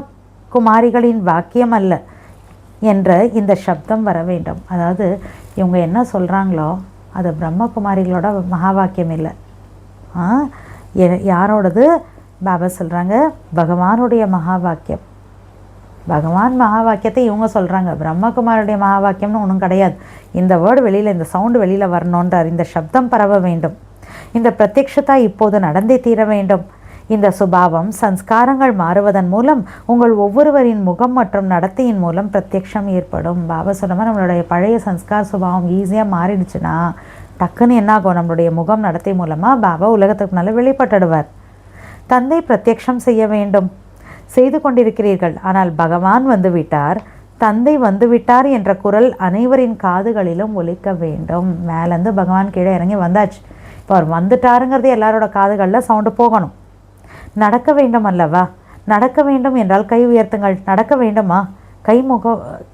குமாரிகளின் வாக்கியம் அல்ல என்ற இந்த சப்தம் வர வேண்டும். அதாவது இவங்க என்ன சொல்கிறாங்களோ அது பிரம்மகுமாரிகளோட மகா வாக்கியம் இல்லை. யாரோடது? பாபா சொல்கிறாங்க பகவானுடைய மகா வாக்கியம். பகவான் மகா வாக்கியத்தை இவங்க சொல்கிறாங்க. பிரம்மகுமாருடைய மகா வாக்கியம்னு ஒன்றும் கிடையாது. இந்த வேர்டு வெளியில், இந்த சவுண்டு வெளியில் வரணுன்றார். இந்த சப்தம் பரவ வேண்டும். இந்த பிரத்யக்ஷதா இப்போது நடந்தே தீர வேண்டும். இந்த சுபாவம் சம்ஸ்காரங்கள் மாறுவதன் மூலம் உங்கள் ஒவ்வொருவரின் முகம் மற்றும் நடத்தையின் மூலம் பிரத்யக்ஷம் ஏற்படும். பாபா சொன்னமாக நம்மளுடைய பழைய சம்ஸ்கார சுபாவம் ஈஸியாக மாறிடுச்சுன்னா டக்குன்னு என்னாகும்? நம்மளுடைய முகம் நடத்தை மூலமாக பாபா உலகத்துக்கு மேலே வெளிப்பட்டுடுவார். தந்தை பிரத்யக்ஷம் செய்ய வேண்டும், செய்து கொண்டிருக்கிறீர்கள். ஆனால் பகவான் வந்துவிட்டார், தந்தை வந்துவிட்டார் என்ற குரல் அனைவரின் காதுகளிலும் ஒலிக்க வேண்டும். மேலேருந்து பகவான் கீழே இறங்கி வந்தாச்சு. இப்போ அவர் வந்துட்டாருங்கிறது எல்லாரோட காதுகளில் சவுண்டு போகணும். நடக்க வேண்டும் அல்லவா? நடக்க வேண்டும் என்றால் கை உயர்த்துங்கள். நடக்க வேண்டுமா?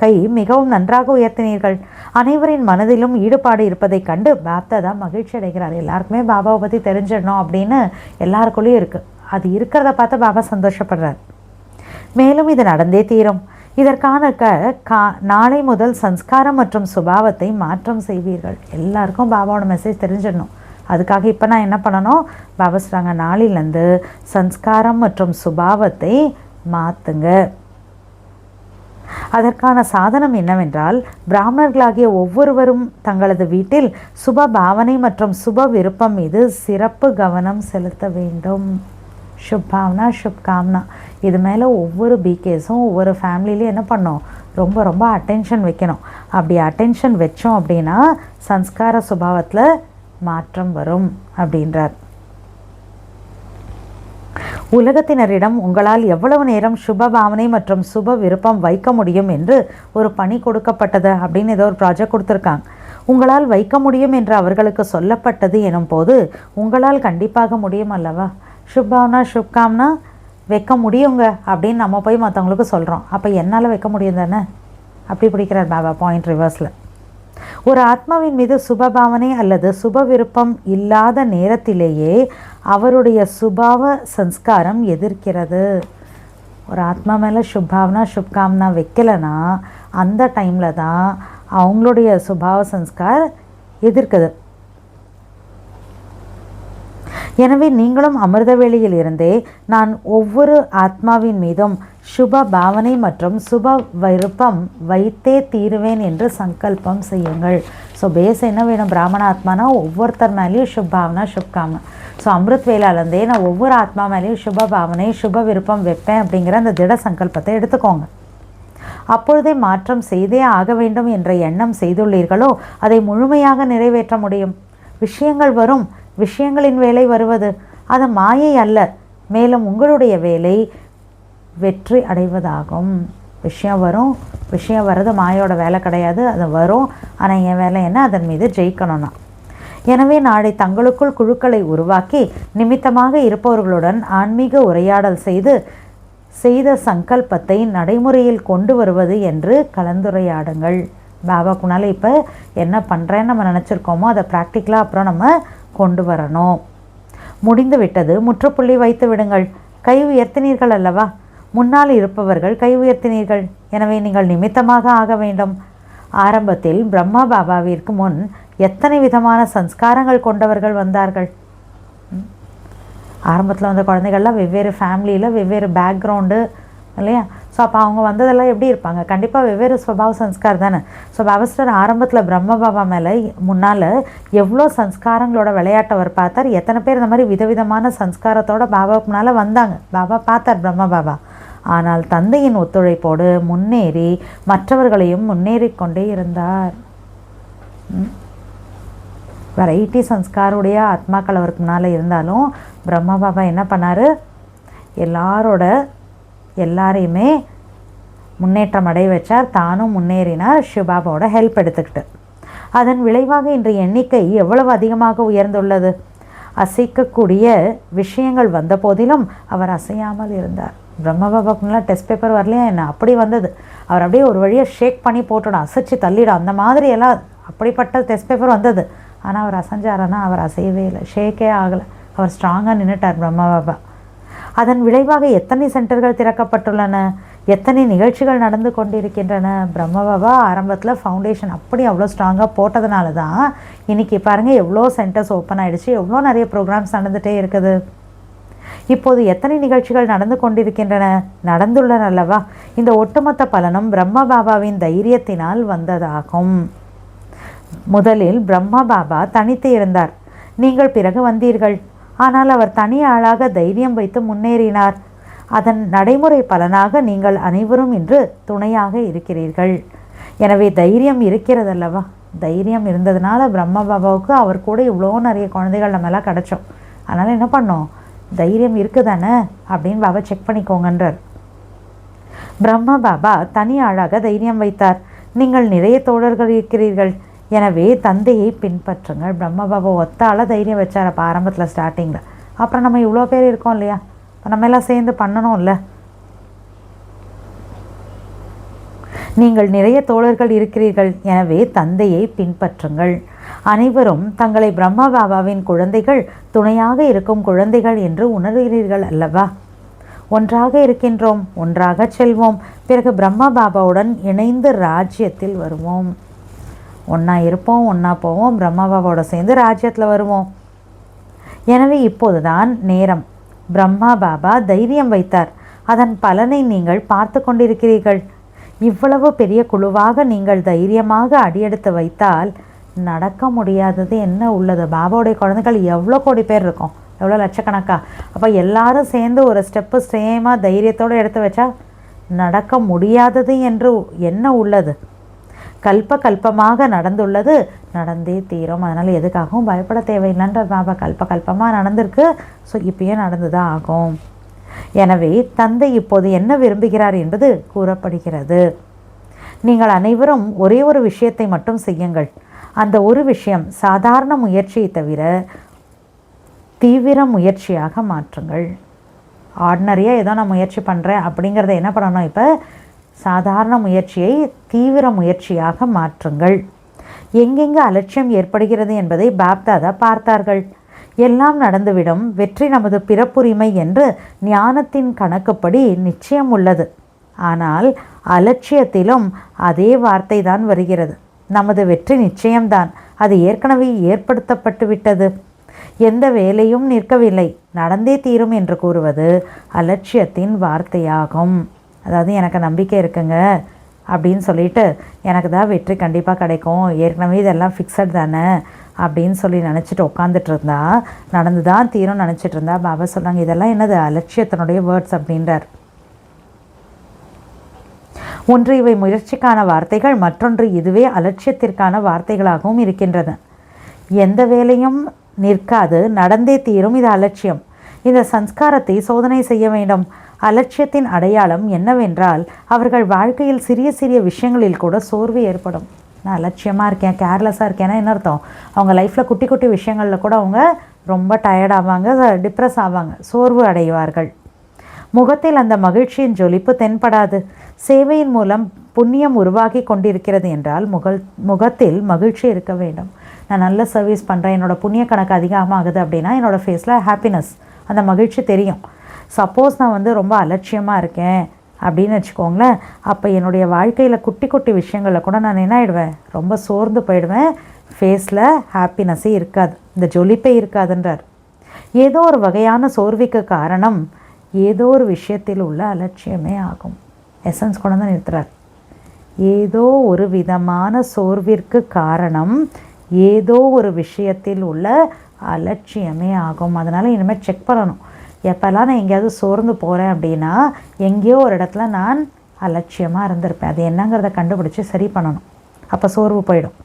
கை மிகவும் நன்றாக உயர்த்தினீர்கள். அனைவரின் மனதிலும் ஈடுபாடு இருப்பதை கண்டு பாப்தாதா மகிழ்ச்சி அடைகிறார். எல்லாருக்குமே பாபாவை பற்றி தெரிஞ்சிடணும் அப்படின்னு எல்லாருக்குள்ளேயும் இருக்குது. அது இருக்கிறத பார்த்து பாபா சந்தோஷப்படுறார். மேலும் இது நடந்தே தீரும். இதற்கான நாளை முதல் சம்ஸ்காரம் மற்றும் சுபாவத்தை மாற்றம் செய்வீர்கள். எல்லாருக்கும் பாபாவோட மெசேஜ் தெரிஞ்சிடணும். அதுக்காக இப்போ நான் என்ன பண்ணணும்? பாபா சொல்கிறாங்க, நாளிலேருந்து சம்ஸ்காரம் மற்றும் சுபாவத்தை மாற்றுங்க. அதற்கான சாதனம் என்னவென்றால், பிராமணர்களாகிய ஒவ்வொருவரும் தங்களது வீட்டில் சுப பாவனை மற்றும் சுப விருப்பம் மீது சிறப்பு கவனம் செலுத்த வேண்டும். சுப்பாவனா, சுப்காம்னா, இது மேலே ஒவ்வொரு பிகேஸும் ஒவ்வொரு ஃபேமிலிலையும் என்ன பண்ணோம்? ரொம்ப ரொம்ப அட்டென்ஷன் வைக்கணும். அப்படி அட்டென்ஷன் வச்சோம் அப்படின்னா சம்ஸ்கார சுபாவத்தில் மாற்றம் வரும் அப்படின்றார். உலகத்தினரிடம் உங்களால் எவ்வளவு நேரம் சுப பாவனை மற்றும் சுப விருப்பம் வைக்க முடியும் என்று ஒரு பணி கொடுக்கப்பட்டது அப்படின்னு ஏதோ ஒரு ப்ராஜெக்ட் கொடுத்துருக்காங்க. உங்களால் வைக்க முடியும் என்று அவர்களுக்கு சொல்லப்பட்டது எனும் போது உங்களால் கண்டிப்பாக முடியும் அல்லவா? சுப்பாவனா, சுப்காம்னா வைக்க முடியுங்க அப்படின்னு நம்ம போய் மற்றவங்களுக்கு சொல்கிறோம். அப்போ என்னால் வைக்க முடியும் தானே? அப்படி பிடிக்கிறார் பாபா பாயிண்ட் ரிவர்ஸில். ஒரு ஆத்மாவின் மீது சுபபாவனை அல்லது சுப விருப்பம் இல்லாத நேரத்திலேயே அவருடைய சுபாவ சம்ஸ்காரம் எதிர்க்கிறது. ஒரு ஆத்மா மேலே சுப்பாவனா, சுப்காம்னா வைக்கலைன்னா அந்த டைமில் தான் அவங்களுடைய சுபாவ சம்ஸ்கார் எதிர்க்குது. எனவே நீங்களும் அமிர்த வேளையில் இருந்தே நான் ஒவ்வொரு ஆத்மாவின் மீதும் சுப பாவனை மற்றும் சுப விருப்பம் வைத்தே தீருவேன் என்று சங்கல்பம் செய்யுங்கள். ஸோ பேஸ் என்ன வேணும்? பிராமண ஆத்மானா ஒவ்வொருத்தர் மேலேயும் சுப்பாவனா, சுப்காமனா. ஸோ அமிர்த் வேளாலேருந்தே நான் ஒவ்வொரு ஆத்மா மேலேயும் சுப பாவனை, சுப விருப்பம் வைப்பேன் அப்படிங்கிற அந்த திட சங்கல்பத்தை எடுத்துக்கோங்க. அப்பொழுதே மாற்றம் செய்தே ஆக வேண்டும் என்ற எண்ணம் செய்துள்ளீர்களோ அதை முழுமையாக நிறைவேற்ற முடியும். விஷயங்கள் வரும், விஷயங்களின் வேலை வருவது, அது மாயை அல்ல, மேலும் உங்களுடைய வேலை வெற்றி அடைவதாகும். விஷயம் வரும், விஷயம் வர்றது மாயோட வேலை கிடையாது, அது வரும். ஆனால் என் வேலை என்ன? அதன் மீது ஜெயிக்கணும்னா. எனவே நாளை தங்களுக்குள் குழுக்களை உருவாக்கி நிமித்தமாக இருப்பவர்களுடன் ஆன்மீக உரையாடல் செய்த சங்கல்பத்தை நடைமுறையில் கொண்டு வருவது என்று கலந்துரையாடுங்கள். பாபாக்குனால இப்போ என்ன பண்ணுறேன்னு நம்ம நினச்சிருக்கோமோ அதை ப்ராக்டிக்கலாக அப்புறம் நம்ம கொண்டு வரணும். முடிந்து விட்டது, முற்றுப்புள்ளி வைத்து விடுங்கள். கை உயர்த்தினீர்கள் அல்லவா? முன்னால் இருப்பவர்கள் கை உயர்த்தினீர்கள். எனவே நீங்கள் நிமித்தமாக ஆக வேண்டும். ஆரம்பத்தில் பிரம்மா பாபாவிற்கு முன் எத்தனை விதமான சன்ஸ்காரங்கள் கொண்டவர்கள் வந்தார்கள். ஆரம்பத்தில் வந்த குழந்தைகள்லாம் வெவ்வேறு ஃபேமிலியில் வெவ்வேறு பேக்ரவுண்டு இல்லையா? ஸோ அப்போ அவங்க வந்ததெல்லாம் எப்படி இருப்பாங்க? கண்டிப்பாக வெவ்வேறு ஸ்வபாவ சன்ஸ்கார் தானே. ஸோ பாபாஸ்டர் ஆரம்பத்தில் பிரம்ம பாபா மேலே முன்னால் எவ்வளோ சன்ஸ்காரங்களோட விளையாட்டை அவர் பார்த்தார். எத்தனை பேர் இந்த மாதிரி விதவிதமான சன்ஸ்காரத்தோட பாபாவுக்கு முன்னால் வந்தாங்க. பாபா பார்த்தார் பிரம்ம பாபா. ஆனால் தந்தையின் ஒத்துழைப்போடு முன்னேறி மற்றவர்களையும் முன்னேறி கொண்டே இருந்தார். வெரைட்டி சன்ஸ்காருடைய ஆத்மாக்கள் அவருக்கு முன்னால் இருந்தாலும் பிரம்மா பாபா என்ன பண்ணார்? எல்லாரையுமே முன்னேற்றம் அடைய வச்சார். தானும் முன்னேறினார் சிவபாபாவோட ஹெல்ப் எடுத்துக்கிட்டு. அதன் விளைவாக இன்று எண்ணிக்கை எவ்வளவு அதிகமாக உயர்ந்துள்ளது. அசைக்கக்கூடிய விஷயங்கள் வந்த போதிலும் அவர் அசையாமல் இருந்தார். பிரம்ம பாபாக்குலாம் டெஸ்ட் பேப்பர் வரலையா என்ன? அப்படி வந்தது. அவர் அப்படியே ஒரு வழியாக ஷேக் பண்ணி போட்டுடும், அசைச்சு தள்ளிடும், அந்த மாதிரி எல்லாம் அப்படிப்பட்ட டெஸ்ட் பேப்பர் வந்தது. ஆனால் அவர் அசைஞ்சாரன்னா அவர் அசையவே இல்லை, ஷேக்கே ஆகலை. அவர் ஸ்ட்ராங்காக நின்றுட்டார் பிரம்ம பாபா. அதன் விளைவாக எத்தனை சென்டர்கள் திறக்கப்பட்டுள்ளன, எத்தனை நிகழ்ச்சிகள் நடந்து கொண்டிருக்கின்றன. பிரம்ம பாபா ஆரம்பத்தில் ஃபவுண்டேஷன் அப்படி அவ்வளோ ஸ்ட்ராங்காக போட்டதுனால தான் இன்றைக்கி பாருங்கள் எவ்வளோ சென்டர்ஸ் ஓப்பன் ஆகிடுச்சு, எவ்வளோ நிறைய ப்ரோக்ராம்ஸ் நடந்துகிட்டே இருக்குது. இப்போது எத்தனை நிகழ்ச்சிகள் நடந்து கொண்டிருக்கின்றன, நடந்துள்ளன அல்லவா. இந்த ஒட்டுமொத்த பலனும் பிரம்ம பாபாவின் தைரியத்தினால் வந்ததாகும். முதலில் பிரம்மா பாபா தனித்து இருந்தார், நீங்கள் பிறகு வந்தீர்கள். ஆனால் அவர் தனி ஆளாக தைரியம் வைத்து முன்னேறினார். அதன் நடைமுறை பலனாக நீங்கள் அனைவரும் இன்று துணையாக இருக்கிறீர்கள். எனவே தைரியம் இருக்கிறதல்லவா. தைரியம் இருந்ததுனால பிரம்ம பாபாவுக்கு அவர் கூட இவ்வளோ நிறைய குழந்தைகள் நம்மளாம் கிடச்சோம். அதனால் என்ன பண்ணோம்? தைரியம் இருக்குதானே அப்படின்னு பாபா செக் பண்ணிக்கோங்கன்றார். பிரம்ம பாபா தனி ஆளாக தைரியம் வைத்தார். நீங்கள் நிறைய தோழர்கள் இருக்கிறீர்கள், எனவே தந்தையை பின்பற்றுங்கள். பிரம்ம பாபா ஒத்தால தைரியம் வச்சார் அப்போ ஆரம்பத்தில் ஸ்டார்டிங்கில். அப்புறம் நம்ம இவ்வளோ பேர் இருக்கோம் இல்லையா, நம்ம எல்லாம் சேர்ந்து பண்ணணும் இல்லை. நீங்கள் நிறைய தோழர்கள் இருக்கிறீர்கள், எனவே தந்தையை பின்பற்றுங்கள். அனைவரும் தங்களை பிரம்ம பாபாவின் குழந்தைகள், துணையாக இருக்கும் குழந்தைகள் என்று உணர்கிறீர்கள் அல்லவா. ஒன்றாக இருக்கின்றோம், ஒன்றாக செல்வோம், பிறகு பிரம்ம பாபாவுடன் இணைந்து ராஜ்யத்தில் வருவோம். ஒன்றா இருப்போம், ஒன்றா போவோம், பிரம்ம பாபாவோட சேர்ந்து ராஜ்யத்தில் வருவோம். எனவே இப்போதுதான் நேரம். பிரம்மா பாபா தைரியம் வைத்தார், அதன் பலனை நீங்கள் பார்த்து கொண்டிருக்கிறீர்கள். இவ்வளவு பெரிய குழுவாக நீங்கள் தைரியமாக அடியெடுத்து வைத்தால் நடக்க முடியாதது என்ன உள்ளது. பாபாவுடைய குழந்தைகள் எவ்வளோ கோடி பேர் இருக்கோம், எவ்வளோ லட்சக்கணக்கா. அப்போ எல்லாரும் சேர்ந்து ஒரு ஸ்டெப்பு சேமாக தைரியத்தோடு எடுத்து வச்சா நடக்க முடியாதது என்று என்ன உள்ளது. கல்பமாக நடந்துள்ளது, நடந்தே தீரும். அதனால் எதுக்காகவும் பயப்பட தேவையில்லைன்ற பாபா கல்பமாக நடந்திருக்கு. ஸோ இப்பயே நடந்து தான் ஆகும். எனவே தந்தை இப்போது என்ன விரும்புகிறார் என்பது கூறப்படுகிறது. நீங்கள் அனைவரும் ஒரே ஒரு விஷயத்தை மட்டும் செய்யுங்கள். அந்த ஒரு விஷயம் சாதாரண முயற்சியை தவிர தீவிர முயற்சியாக மாற்றுங்கள். ஆர்டினரியாக ஏதோ நான் முயற்சி பண்ணுறேன் அப்படிங்கிறத என்ன பண்ணணும், இப்போ சாதாரண முயற்சியை தீவிர முயற்சியாக மாற்றுங்கள். எங்கெங்கே அலட்சியம் ஏற்படுகிறது என்பதை பாப்தாதா பார்த்தார்கள். எல்லாம் நடந்துவிடும், வெற்றி நமது பிறப்புரிமை என்று ஞானத்தின் கணக்குப்படி நிச்சயம் உள்ளது. ஆனால் அலட்சியத்திலும் அதே வார்த்தை தான் வருகிறது. நமது வெற்றி நிச்சயம்தான், அது ஏற்கனவே ஏற்படுத்தப்பட்டு விட்டது. எந்த வேலையும் நிற்கவில்லை, நடந்தே தீரும் என்று கூறுவது அலட்சியத்தின் வார்த்தையாகும். அதாவது எனக்கு நம்பிக்கை இருக்குங்க அப்படின்னு சொல்லிட்டு எனக்கு தான் வெற்றி கண்டிப்பாக கிடைக்கும், ஏற்கனவே இதெல்லாம் ஃபிக்ஸட் தானே அப்படின்னு சொல்லி நினச்சிட்டு உட்காந்துட்டு இருந்தா நடந்து தான் தீரும் நினச்சிட்டு இருந்தா பாபா சொல்கிறாங்க இதெல்லாம் என்னது அலட்சியத்தினுடைய வேர்ட்ஸ் அப்படின்றார். ஒன்று இவை முயற்சிக்கான வார்த்தைகள், மற்றொன்று இதுவே அலட்சியத்திற்கான வார்த்தைகளாகவும் இருக்கின்றன. எந்த வேலையும் நிற்காது, நடந்தே தீரும், இது அலட்சியம். இந்த சம்ஸ்காரத்தை சோதனை செய்ய வேண்டும். அலட்சியத்தின் அடையாளம் என்னவென்றால் அவர்கள் வாழ்க்கையில் சிறிய சிறிய விஷயங்களில் கூட சோர்வு ஏற்படும். நான் அலட்சியமாக இருக்கேன், கேர்லெஸ்ஸாக இருக்கேன்னா என்ன அர்த்தம்? அவங்க லைஃப்பில் குட்டி குட்டி விஷயங்களில் கூட அவங்க ரொம்ப டயர்ட் ஆவாங்க, டிப்ரெஸ் ஆவாங்க, சோர்வு அடைவார்கள். முகத்தில் அந்த மகிழ்ச்சியின் ஜொலிப்பு தென்படாது. சேவையின் மூலம் புண்ணியம் உருவாகி கொண்டிருக்கிறது என்றால் முகத்தில் மகிழ்ச்சி இருக்க வேண்டும். நான் நல்ல சர்வீஸ் பண்ணுறேன், என்னோடய புண்ணிய கணக்கு அதிகமாகுது அப்படின்னா என்னோடய ஃபேஸில் ஹாப்பினஸ், அந்த மகிழ்ச்சி தெரியும். சப்போஸ் நான் ரொம்ப அலட்சியமாக இருக்கேன் அப்படின்னு வச்சுக்கோங்களேன், அப்போ என்னுடைய வாழ்க்கையில் குட்டி குட்டி விஷயங்களில் கூட நான் என்ன ஆகிடுவேன், ரொம்ப சோர்ந்து போயிடுவேன். ஃபேஸில் ஹாப்பினஸ்ஸே இருக்காது, இந்த ஜொலிப்பே இருக்காதுன்றார். ஏதோ ஒரு வகையான சோர்வுக்கு காரணம் ஏதோ ஒரு விஷயத்தில் உள்ள அலட்சியமே ஆகும். எசன்ஸ் கொண்டு தான் நிறுத்துறார். ஏதோ ஒரு விதமான சோர்விற்கு காரணம் ஏதோ ஒரு விஷயத்தில் உள்ள அலட்சியமே ஆகும். அதனால் இனிமேல் செக் பண்ணணும். எப்போல்லாம் நான் எங்கேயாவது சோர்ந்து போகிறேன் அப்படின்னா எங்கேயோ ஒரு இடத்துல நான் அலட்சியமாக இருந்திருப்பேன். அது என்னங்கிறத கண்டுபிடிச்சி சரி பண்ணணும். அப்போ சோர்வு போயிடும்.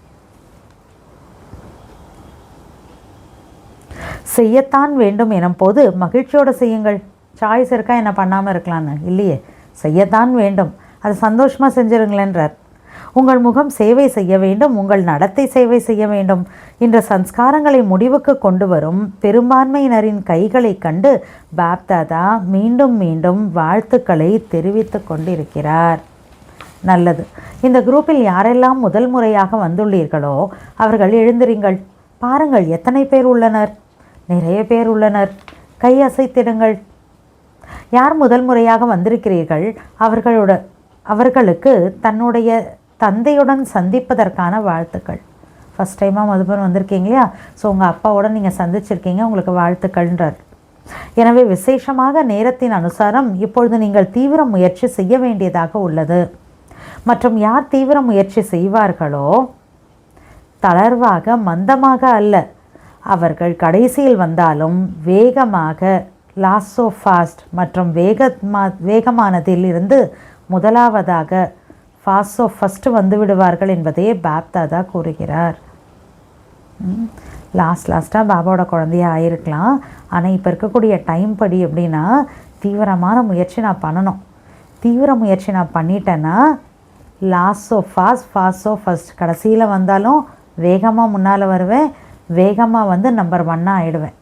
செய்யத்தான் வேண்டும் எனும் போது மகிழ்ச்சியோடு செய்யுங்கள். சாய்ஸ் இருக்கா என்ன பண்ணாமல் இருக்கலான்னு? இல்லையே, செய்யத்தான் வேண்டும். அது சந்தோஷமாக செஞ்சிருங்களேன்றார். உங்கள் முகம் சேவை செய்ய வேண்டும், உங்கள் நடத்தை சேவை செய்ய வேண்டும். இந்த சம்ஸ்காரங்களை முடிவுக்கு கொண்டு வரும் பெரும்பான்மையினரின் கைகளை கண்டு பாப்தாதா மீண்டும் மீண்டும் வாழ்த்துக்களை தெரிவித்து கொண்டிருக்கிறார். நல்லது. இந்த குரூப்பில் யாரெல்லாம் முதல் முறையாக வந்துள்ளீர்களோ அவர்கள் எழுந்திருங்கள். பாருங்கள், எத்தனை பேர் உள்ளனர்? நிறைய பேர் உள்ளனர். கை அசைத்திடுங்கள். யார் முதல் முறையாக வந்திருக்கிறீர்கள் அவர்களுக்கு தன்னுடைய தந்தையுடன் சந்திப்பதற்கான வாழ்த்துக்கள். ஃபஸ்ட் டைமாக மதுபன் வந்திருக்கீங்க இல்லையா? ஸோ உங்கள் அப்பாவோட நீங்கள் சந்திச்சிருக்கீங்க, உங்களுக்கு வாழ்த்துக்கள்ன்றார். எனவே விசேஷமாக நேரத்தின் அனுசாரம் இப்பொழுது நீங்கள் தீவிர முயற்சி செய்ய வேண்டியதாக உள்ளது. மற்றும் யார் தீவிர முயற்சி செய்வார்களோ தளர்வாக மந்தமாக அல்ல, அவர்கள் கடைசியில் வந்தாலும் வேகமாக லாஸோ ஃபாஸ்ட் மற்றும் வேகமானதில் இருந்து முதலாவதாக ஃபாஸ்டோ ஃபஸ்ட்டு வந்து விடுவார்கள் என்பதையே பாப்தாதா கூறுகிறார். லாஸ்ட்டாக பாபாவோட குழந்தையாக ஆயிருக்கலாம். ஆனால் இப்போ இருக்கக்கூடிய டைம் படி எப்படின்னா தீவிரமான முயற்சி நான் பண்ணணும். தீவிர முயற்சி நான் பண்ணிட்டேன்னா லாஸோ ஃபாஸ்டோ ஃபஸ்ட் கடைசியில் வந்தாலும் வேகமாக முன்னால் வருவேன், வேகமாக வந்து நம்பர் 1 ஆகிடுவேன்.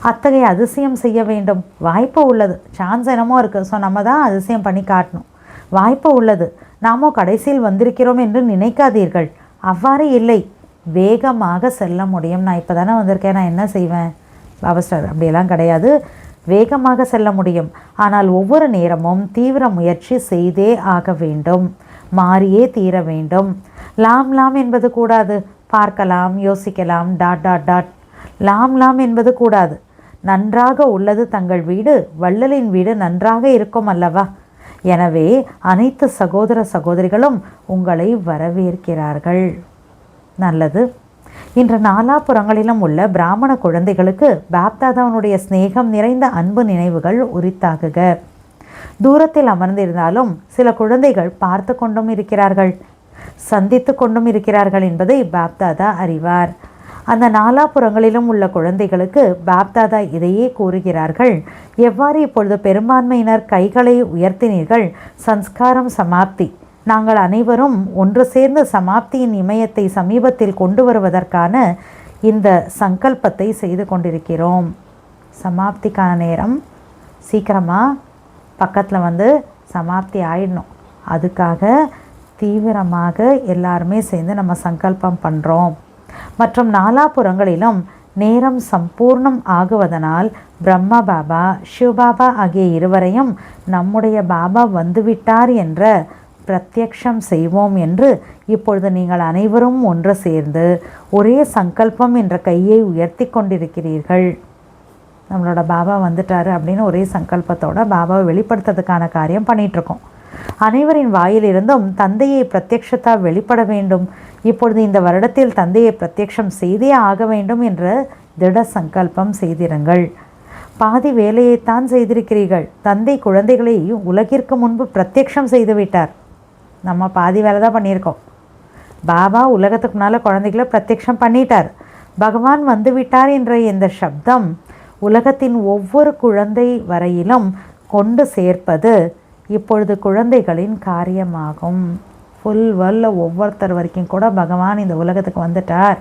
அத்தகைய அதிசயம் செய்ய வேண்டும். வாய்ப்பு உள்ளது, சான்ஸ் என்னமோ இருக்குது. ஸோ நம்ம தான் அதிசயம் பண்ணி காட்டணும். வாய்ப்பு உள்ளது, நாமோ கடைசியில் வந்திருக்கிறோம் என்று நினைக்காதீர்கள். அவ்வாறு இல்லை, வேகமாக செல்ல முடியும். நான் இப்போ தானே வந்திருக்கேன், நான் என்ன செய்வேன் பாபஸ்டர்? அப்படியெல்லாம் கிடையாது. வேகமாக செல்ல முடியும். ஆனால் ஒவ்வொரு நேரமும் தீவிர முயற்சி செய்தே ஆக வேண்டும், மாறியே தீர வேண்டும். லாம் என்பது கூடாது. பார்க்கலாம், யோசிக்கலாம், லாம் என்பது கூடாது. நன்றாக உள்ளது தங்கள் வீடு, வள்ளலின் வீடு நன்றாக இருக்கும் அல்லவா? எனவே அனைத்து சகோதர சகோதரிகளும் உங்களை வரவேற்கிறார்கள். நல்லது. இன்று நாலாபுறங்களிலும் உள்ள பிராமண குழந்தைகளுக்கு பாப்தாதாவுடைய ஸ்நேகம் நிறைந்த அன்பு நினைவுகள் உரித்தாகுக. தூரத்தில் அமர்ந்திருந்தாலும் சில குழந்தைகள் பார்த்து கொண்டும் இருக்கிறார்கள், சந்தித்து கொண்டும் இருக்கிறார்கள் என்பதை பாப்தாதா அறிவார். அந்த நாலாபுறங்களிலும் உள்ள குழந்தைகளுக்கு பாப்தாதா இதையே கூறுகிறார்கள். எவ்வாறு இப்பொழுது பெரும்பான்மையினர் கைகளை உயர்த்தினீர்கள்? சம்ஸ்காரம் சமாப்தி. நாங்கள் அனைவரும் ஒன்று சேர்ந்து சமாப்தியின் இமயத்தை சமீபத்தில் கொண்டு வருவதற்கான இந்த சங்கல்பத்தை செய்து கொண்டிருக்கிறோம். சமாப்திக்கான நேரம் சீக்கிரமாக பக்கத்தில் வந்து சமாப்தி ஆயிடணும். அதுக்காக தீவிரமாக எல்லாருமே சேர்ந்து நம்ம சங்கல்பம் பண்ணுறோம். மற்றும் நாலாபுறங்களிலும் நேரம் சம்பூர்ணம் ஆகுவதனால் பிரம்மா பாபா, சிவபாபா ஆகிய இருவரையும் நம்முடைய பாபா வந்துவிட்டார் என்ற பிரத்யக்ஷம் செய்வோம் என்று இப்பொழுது நீங்கள் அனைவரும் ஒன்று சேர்ந்து ஒரே சங்கல்பம் என்ற கையை உயர்த்தி கொண்டிருக்கிறீர்கள். நம்மளோட பாபா வந்துட்டார் அப்படின்னு ஒரே சங்கல்பத்தோட பாபாவை வெளிப்படுத்துறதுக்கான காரியம் பண்ணிகிட்ருக்கோம். அனைவரின் வாயிலிருந்தும் தந்தையை பிரத்யக்ஷத்தா வெளிப்பட வேண்டும். இப்பொழுது இந்த வருடத்தில் தந்தையை பிரத்யக்ஷம் செய்தே ஆக வேண்டும் என்ற திட சங்கல்பம் செய்திருங்கள். பாதி வேலையைத்தான் செய்திருக்கிறீர்கள். தந்தை குழந்தைகளை உலகிற்கு முன்பு பிரத்யக்ஷம் செய்துவிட்டார். நம்ம பாதி வேலை தான் பண்ணியிருக்கோம். பாபா உலகத்துக்கு முன்னால் குழந்தைகளை பிரத்யக்ஷம் பண்ணிட்டார். பகவான் வந்துவிட்டார் என்ற இந்த சப்தம் உலகத்தின் ஒவ்வொரு குழந்தை வரையிலும் கொண்டு சேர்ப்பது இப்பொழுது குழந்தைகளின் காரியமாகும். ஃபுல் வேர்ல்டில் ஒவ்வொருத்தர் வரைக்கும் கூட பகவான் இந்த உலகத்துக்கு வந்துட்டார்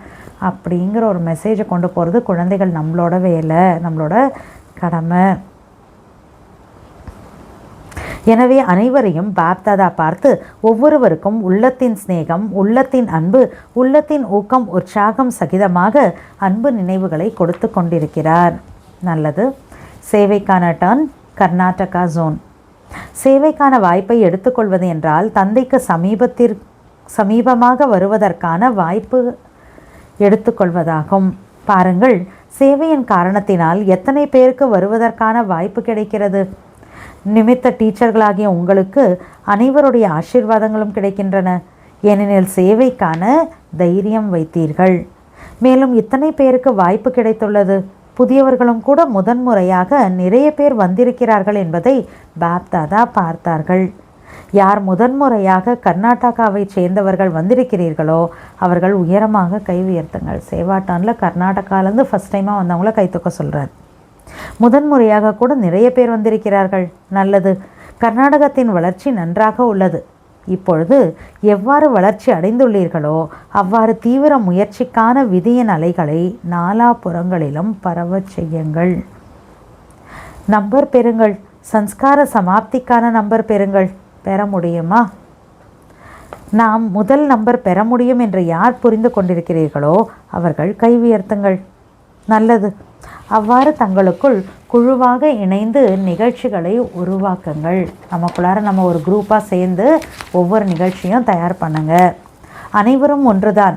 அப்படிங்கிற ஒரு மெசேஜை கொண்டு போகிறது குழந்தைகள் நம்மளோட வேலை, நம்மளோட கடமை. எனவே அனைவரையும் பாப்தாதா பார்த்து ஒவ்வொருவருக்கும் உள்ளத்தின் சிநேகம், உள்ளத்தின் அன்பு, உள்ளத்தின் ஊக்கம், உற்சாகம் சகிதமாக அன்பு நினைவுகளை கொடுத்து கொண்டிருக்கிறார். நல்லது. சேவைக்கான டர்ன் கர்நாடகா ஜோன். சேவைக்கான வாய்ப்பை எடுத்துக்கொள்வது என்றால் தந்தைக்கு சமீபமாக வருவதற்கான வாய்ப்பு எடுத்துக்கொள்வதாகும். பாருங்கள், சேவையின் காரணத்தினால் எத்தனை பேருக்கு வருவதற்கான வாய்ப்பு கிடைக்கிறது. நிமித்த டீச்சர்களாகிய உங்களுக்கு அனைவருடைய ஆசீர்வாதங்களும் கிடைக்கின்றன. ஏனெனில் சேவைக்கான தைரியம் வைத்தீர்கள். மேலும் இத்தனை பேருக்கு வாய்ப்பு கிடைத்துள்ளது. புதியவர்களும் கூட முதன்முறையாக நிறைய பேர் வந்திருக்கிறார்கள் என்பதை பாப்தாதா பார்த்தார்கள். யார் முதன்முறையாக கர்நாடகாவை சேர்ந்தவர்கள் வந்திருக்கிறீர்களோ அவர்கள் உயரமாக கை உயர்த்துங்கள். சேவாட்டானில் கர்நாடகாவிலேருந்து ஃபஸ்ட் டைமாக வந்தவங்கள கை தூக்க சொல்கிறார். முதன்முறையாக கூட நிறைய பேர் வந்திருக்கிறார்கள். நல்லது. கர்நாடகத்தின் வளர்ச்சி நன்றாக உள்ளது. இப்பொழுது எவ்வாறு வளர்ச்சி அடைந்துள்ளீர்களோ அவ்வாறு தீவிர முயற்சிக்கான விதியின் அலைகளை நாலாபுறங்களிலும் பரவச் செய்யுங்கள். நம்பர் பெறுங்கள். சன்ஸ்கார சமாப்திக்கான நம்பர் பெறுங்கள். பெற முடியுமா? நாம் முதல் நம்பர் பெற முடியும் என்று யார் புரிந்து கொண்டிருக்கிறீர்களோ அவர்கள் கை உயர்த்துங்கள். நல்லது. அவ்வாறு தங்களுக்குள் குழுவாக இணைந்து நிகழ்ச்சிகளை உருவாக்குங்கள். நமக்குள்ளார நம்ம ஒரு குரூப்பாக சேர்ந்து ஒவ்வொரு நிகழ்ச்சியும் தயார் பண்ணுங்க. அனைவரும் ஒன்றுதான்.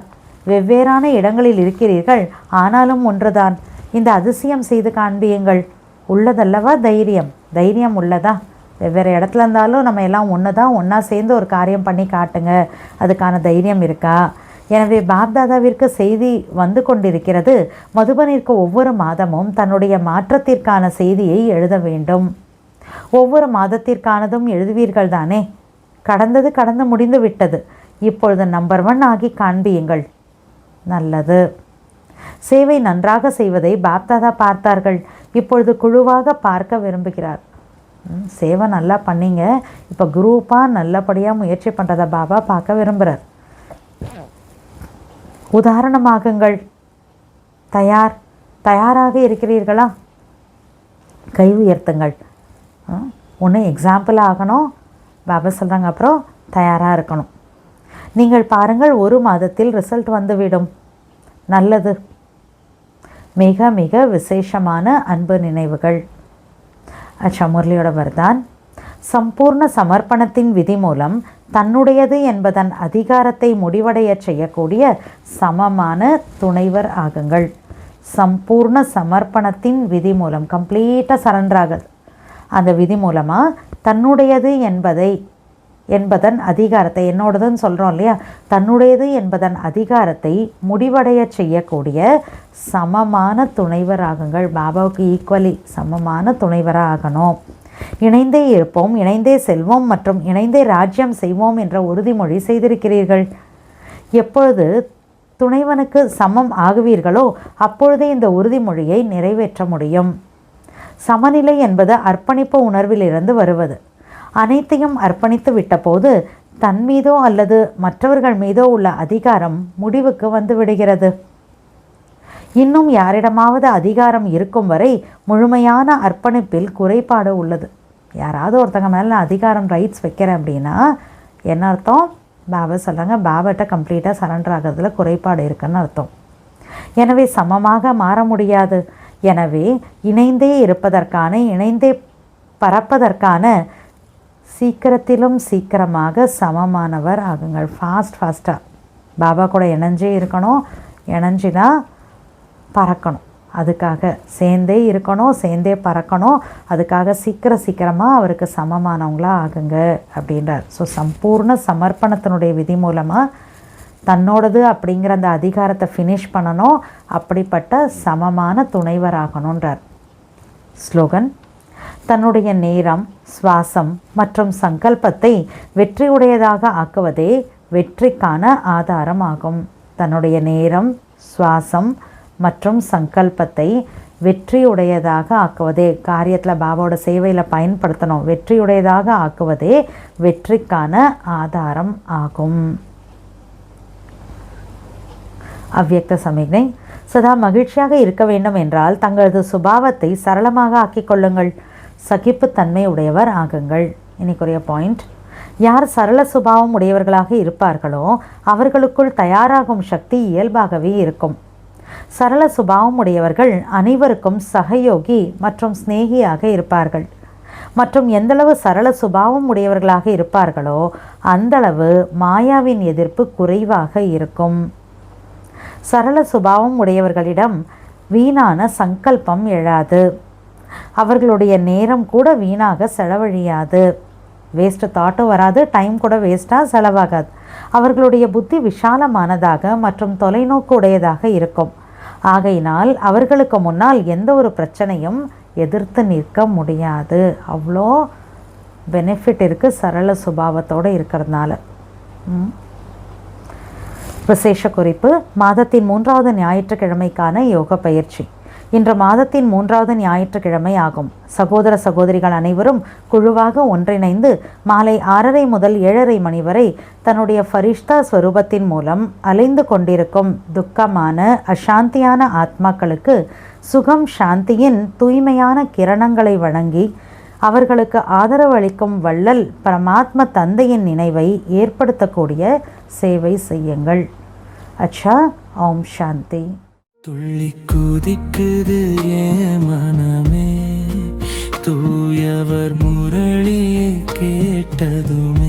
வெவ்வேறான இடங்களில் இருக்கிறீர்கள், ஆனாலும் ஒன்றுதான். இந்த அதிசயம் செய்து காண்பியுங்கள். உள்ளதல்லவா தைரியம்? தைரியம் உள்ளதா? வெவ்வேறு இடத்துல இருந்தாலும் நம்ம எல்லாம் ஒன்று தான், ஒன்றா சேர்ந்து ஒரு காரியம் பண்ணி காட்டுங்க. அதுக்கான தைரியம் இருக்கா? எனவே பாப்தாதாவிற்கு செய்தி வந்து கொண்டிருக்கிறது. மதுபனிற்கு ஒவ்வொரு மாதமும் தன்னுடைய மாற்றத்திற்கான செய்தியை எழுத வேண்டும். ஒவ்வொரு மாதத்திற்கானதும் எழுதுவீர்கள் தானே? கடந்தது கடந்து முடிந்து விட்டது. இப்பொழுது நம்பர் 1 ஆகி காண்பியுங்கள். நல்லது. சேவை நன்றாக செய்வதை பாப்தாதா பார்த்தார்கள். இப்பொழுது குழுவாக பார்க்க விரும்புகிறார். சேவை நல்லா பண்ணீங்க, இப்போ குரூப்பாக நல்லபடியாக முயற்சி பண்ணுறதை பாபா பார்க்க விரும்புகிறார். உதாரணமாகுங்கள். தயாராக இருக்கிறீர்களா? கை உயர்த்துங்கள். ஒன்று எக்ஸாம்பிள் ஆகணும், பாபா சொல்கிறாங்க. அப்புறம் தயாராக இருக்கணும். நீங்கள் பாருங்கள், 1 மாதத்தில் ரிசல்ட் வந்துவிடும். நல்லது. மிக மிக விசேஷமான அன்பு நினைவுகள். அச்சா, முரளியோட வர்தான். சம்பூர்ண சமர்ப்பணத்தின் விதி மூலம் தன்னுடையது என்பதன் அதிகாரத்தை முடிவடைய செய்யக்கூடிய சமமான துணைவர் ஆகுங்கள். சம்பூர்ண சமர்ப்பணத்தின் விதி மூலம், கம்ப்ளீட்டாக சரண்டர் ஆகுது. அந்த விதி மூலமாக தன்னுடையது என்பதன் அதிகாரத்தை, என்னோடதுன்னு சொல்கிறோம் இல்லையா, தன்னுடையது என்பதன் அதிகாரத்தை முடிவடைய செய்யக்கூடிய சமமான துணைவர் ஆகுங்கள். பாபாவுக்கு ஈக்குவலி சமமான துணைவராக ஆகணும். இணைந்தே இருப்போம், இணைந்தே செல்வோம் மற்றும் இணைந்தே ராஜ்யம் செய்வோம் என்ற உறுதிமொழி செய்திருக்கிறீர்கள். எப்பொழுது துணைவனுக்கு சமம் ஆகுவீர்களோ அப்பொழுதே இந்த உறுதிமொழியை நிறைவேற்ற முடியும். சமநிலை என்பது அர்ப்பணிப்பு உணர்விலிருந்து வருவது. அனைத்தையும் அர்ப்பணித்து விட்டபோது தன் மீதோ அல்லது மற்றவர்கள் மீதோ உள்ள அதிகாரம் முடிவுக்கு வந்து விடுகிறது. இன்னும் யாரிடமாவது அதிகாரம் இருக்கும் வரை முழுமையான அர்ப்பணிப்பில் குறைபாடு உள்ளது. யாராவது ஒருத்தங்க மேலே நான் அதிகாரம் ரைட்ஸ் வைக்கிறேன் அப்படின்னா என்ன அர்த்தம்? பாபா சொல்கிறாங்க, பாபாட்ட கம்ப்ளீட்டாக சரண்டர் ஆகிறதுல குறைபாடு இருக்குன்னு அர்த்தம். எனவே சமமாக மாற முடியாது. எனவே இணைந்தே இருப்பதற்கான, இணைந்தே பறப்பதற்கான சீக்கிரத்திலும் சீக்கிரமாக சமமானவர் ஆகுங்கள். ஃபாஸ்ட்டாக பாபா கூட இணைஞ்சே இருக்கணும். இணைஞ்சினா பறக்கணும். அதுக்காக சேர்ந்தே இருக்கணும், சேர்ந்தே பறக்கணும். அதுக்காக சீக்கிரமாக அவருக்கு சமமானவங்களாக ஆகுங்க அப்படின்றார். ஸோ சம்பூர்ண சமர்ப்பணத்தினுடைய விதி மூலமாக தன்னோடது அப்படிங்கிற அந்த அதிகாரத்தை ஃபினிஷ் பண்ணணும். அப்படிப்பட்ட சமமான துணைவராகணுன்றார். ஸ்லோகன்: தன்னுடைய நேரம், சுவாசம் மற்றும் சங்கல்பத்தை வெற்றியுடையதாக ஆக்குவதே வெற்றிக்கான ஆதாரம் ஆகும். தன்னுடைய நேரம், சுவாசம் மற்றும் சங்கல்பத்தை வெற்றியுடையதாக ஆக்குவதே, காரியத்தில் பாபாவோட சேவையில் பயன்படுத்தணும், வெற்றியுடையதாக ஆக்குவதே வெற்றிக்கான ஆதாரம் ஆகும். அவ்யக்த சமிக்ஞை. சதா மகிழ்ச்சியாக இருக்க வேண்டும் என்றால் தங்களது சுபாவத்தை சரளமாக ஆக்கிக் கொள்ளுங்கள், சகிப்புத்தன்மை உடையவர் ஆகுங்கள். இன்னைக்குரிய பாயிண்ட், யார் சரள சுபாவம் உடையவர்களாக இருப்பார்களோ அவர்களுக்குள் தயாராகும் சக்தி இயல்பாகவே இருக்கும். சரள சுபாவம் உடையவர்கள் அனைவருக்கும் சகயோகி மற்றும் சிநேகியாக இருப்பார்கள். மற்றும் எந்தளவு சரள சுபாவம் உடையவர்களாக இருப்பார்களோ அந்தளவு மாயாவின் எதிர்ப்பு குறைவாக இருக்கும். சரள சுபாவம் உடையவர்களிடம் வீணான சங்கல்பம் எழாது. அவர்களுடைய நேரம் கூட வீணாக செலவழியாது. வேஸ்ட்டு தாட்டும் வராது, டைம் கூட வேஸ்ட்டாக செலவாகாது. அவர்களுடைய புத்தி விஷாலமானதாக மற்றும் தொலைநோக்கு உடையதாக இருக்கும். ஆகையினால் அவர்களுக்கு முன்னால் எந்த ஒரு பிரச்சனையும் எதிர்த்து நிற்க முடியாது. அவ்வளோ பெனிஃபிட் இருக்குது சரள சுபாவத்தோடு இருக்கிறதுனால. விசேஷ குறிப்பு, மாதத்தின் 3வது ஞாயிற்றுக்கிழமைக்கான யோக பயிற்சி. இன்று மாதத்தின் 3வது ஞாயிற்றுக்கிழமை ஆகும். சகோதர சகோதரிகள் அனைவரும் குழுவாக ஒன்றிணைந்து மாலை 6:30 முதல் 7:30 மணி வரை தன்னுடைய ஃபரிஷ்தா ஸ்வரூபத்தின் மூலம் அலைந்து கொண்டிருக்கும் துக்கமான அசாந்தியான ஆத்மாக்களுக்கு சுகம் சாந்தியின் தூய்மையான கிரணங்களை வழங்கி அவர்களுக்கு ஆதரவு அளிக்கும் வள்ளல் பரமாத்ம தந்தையின் நினைவை ஏற்படுத்தக்கூடிய சேவை செய்யுங்கள். அச்சா, ஓம் சாந்தி. துள்ளி குதிக்குது ஏன் மனமே, தூயவர் முரளியை கேட்டதுமே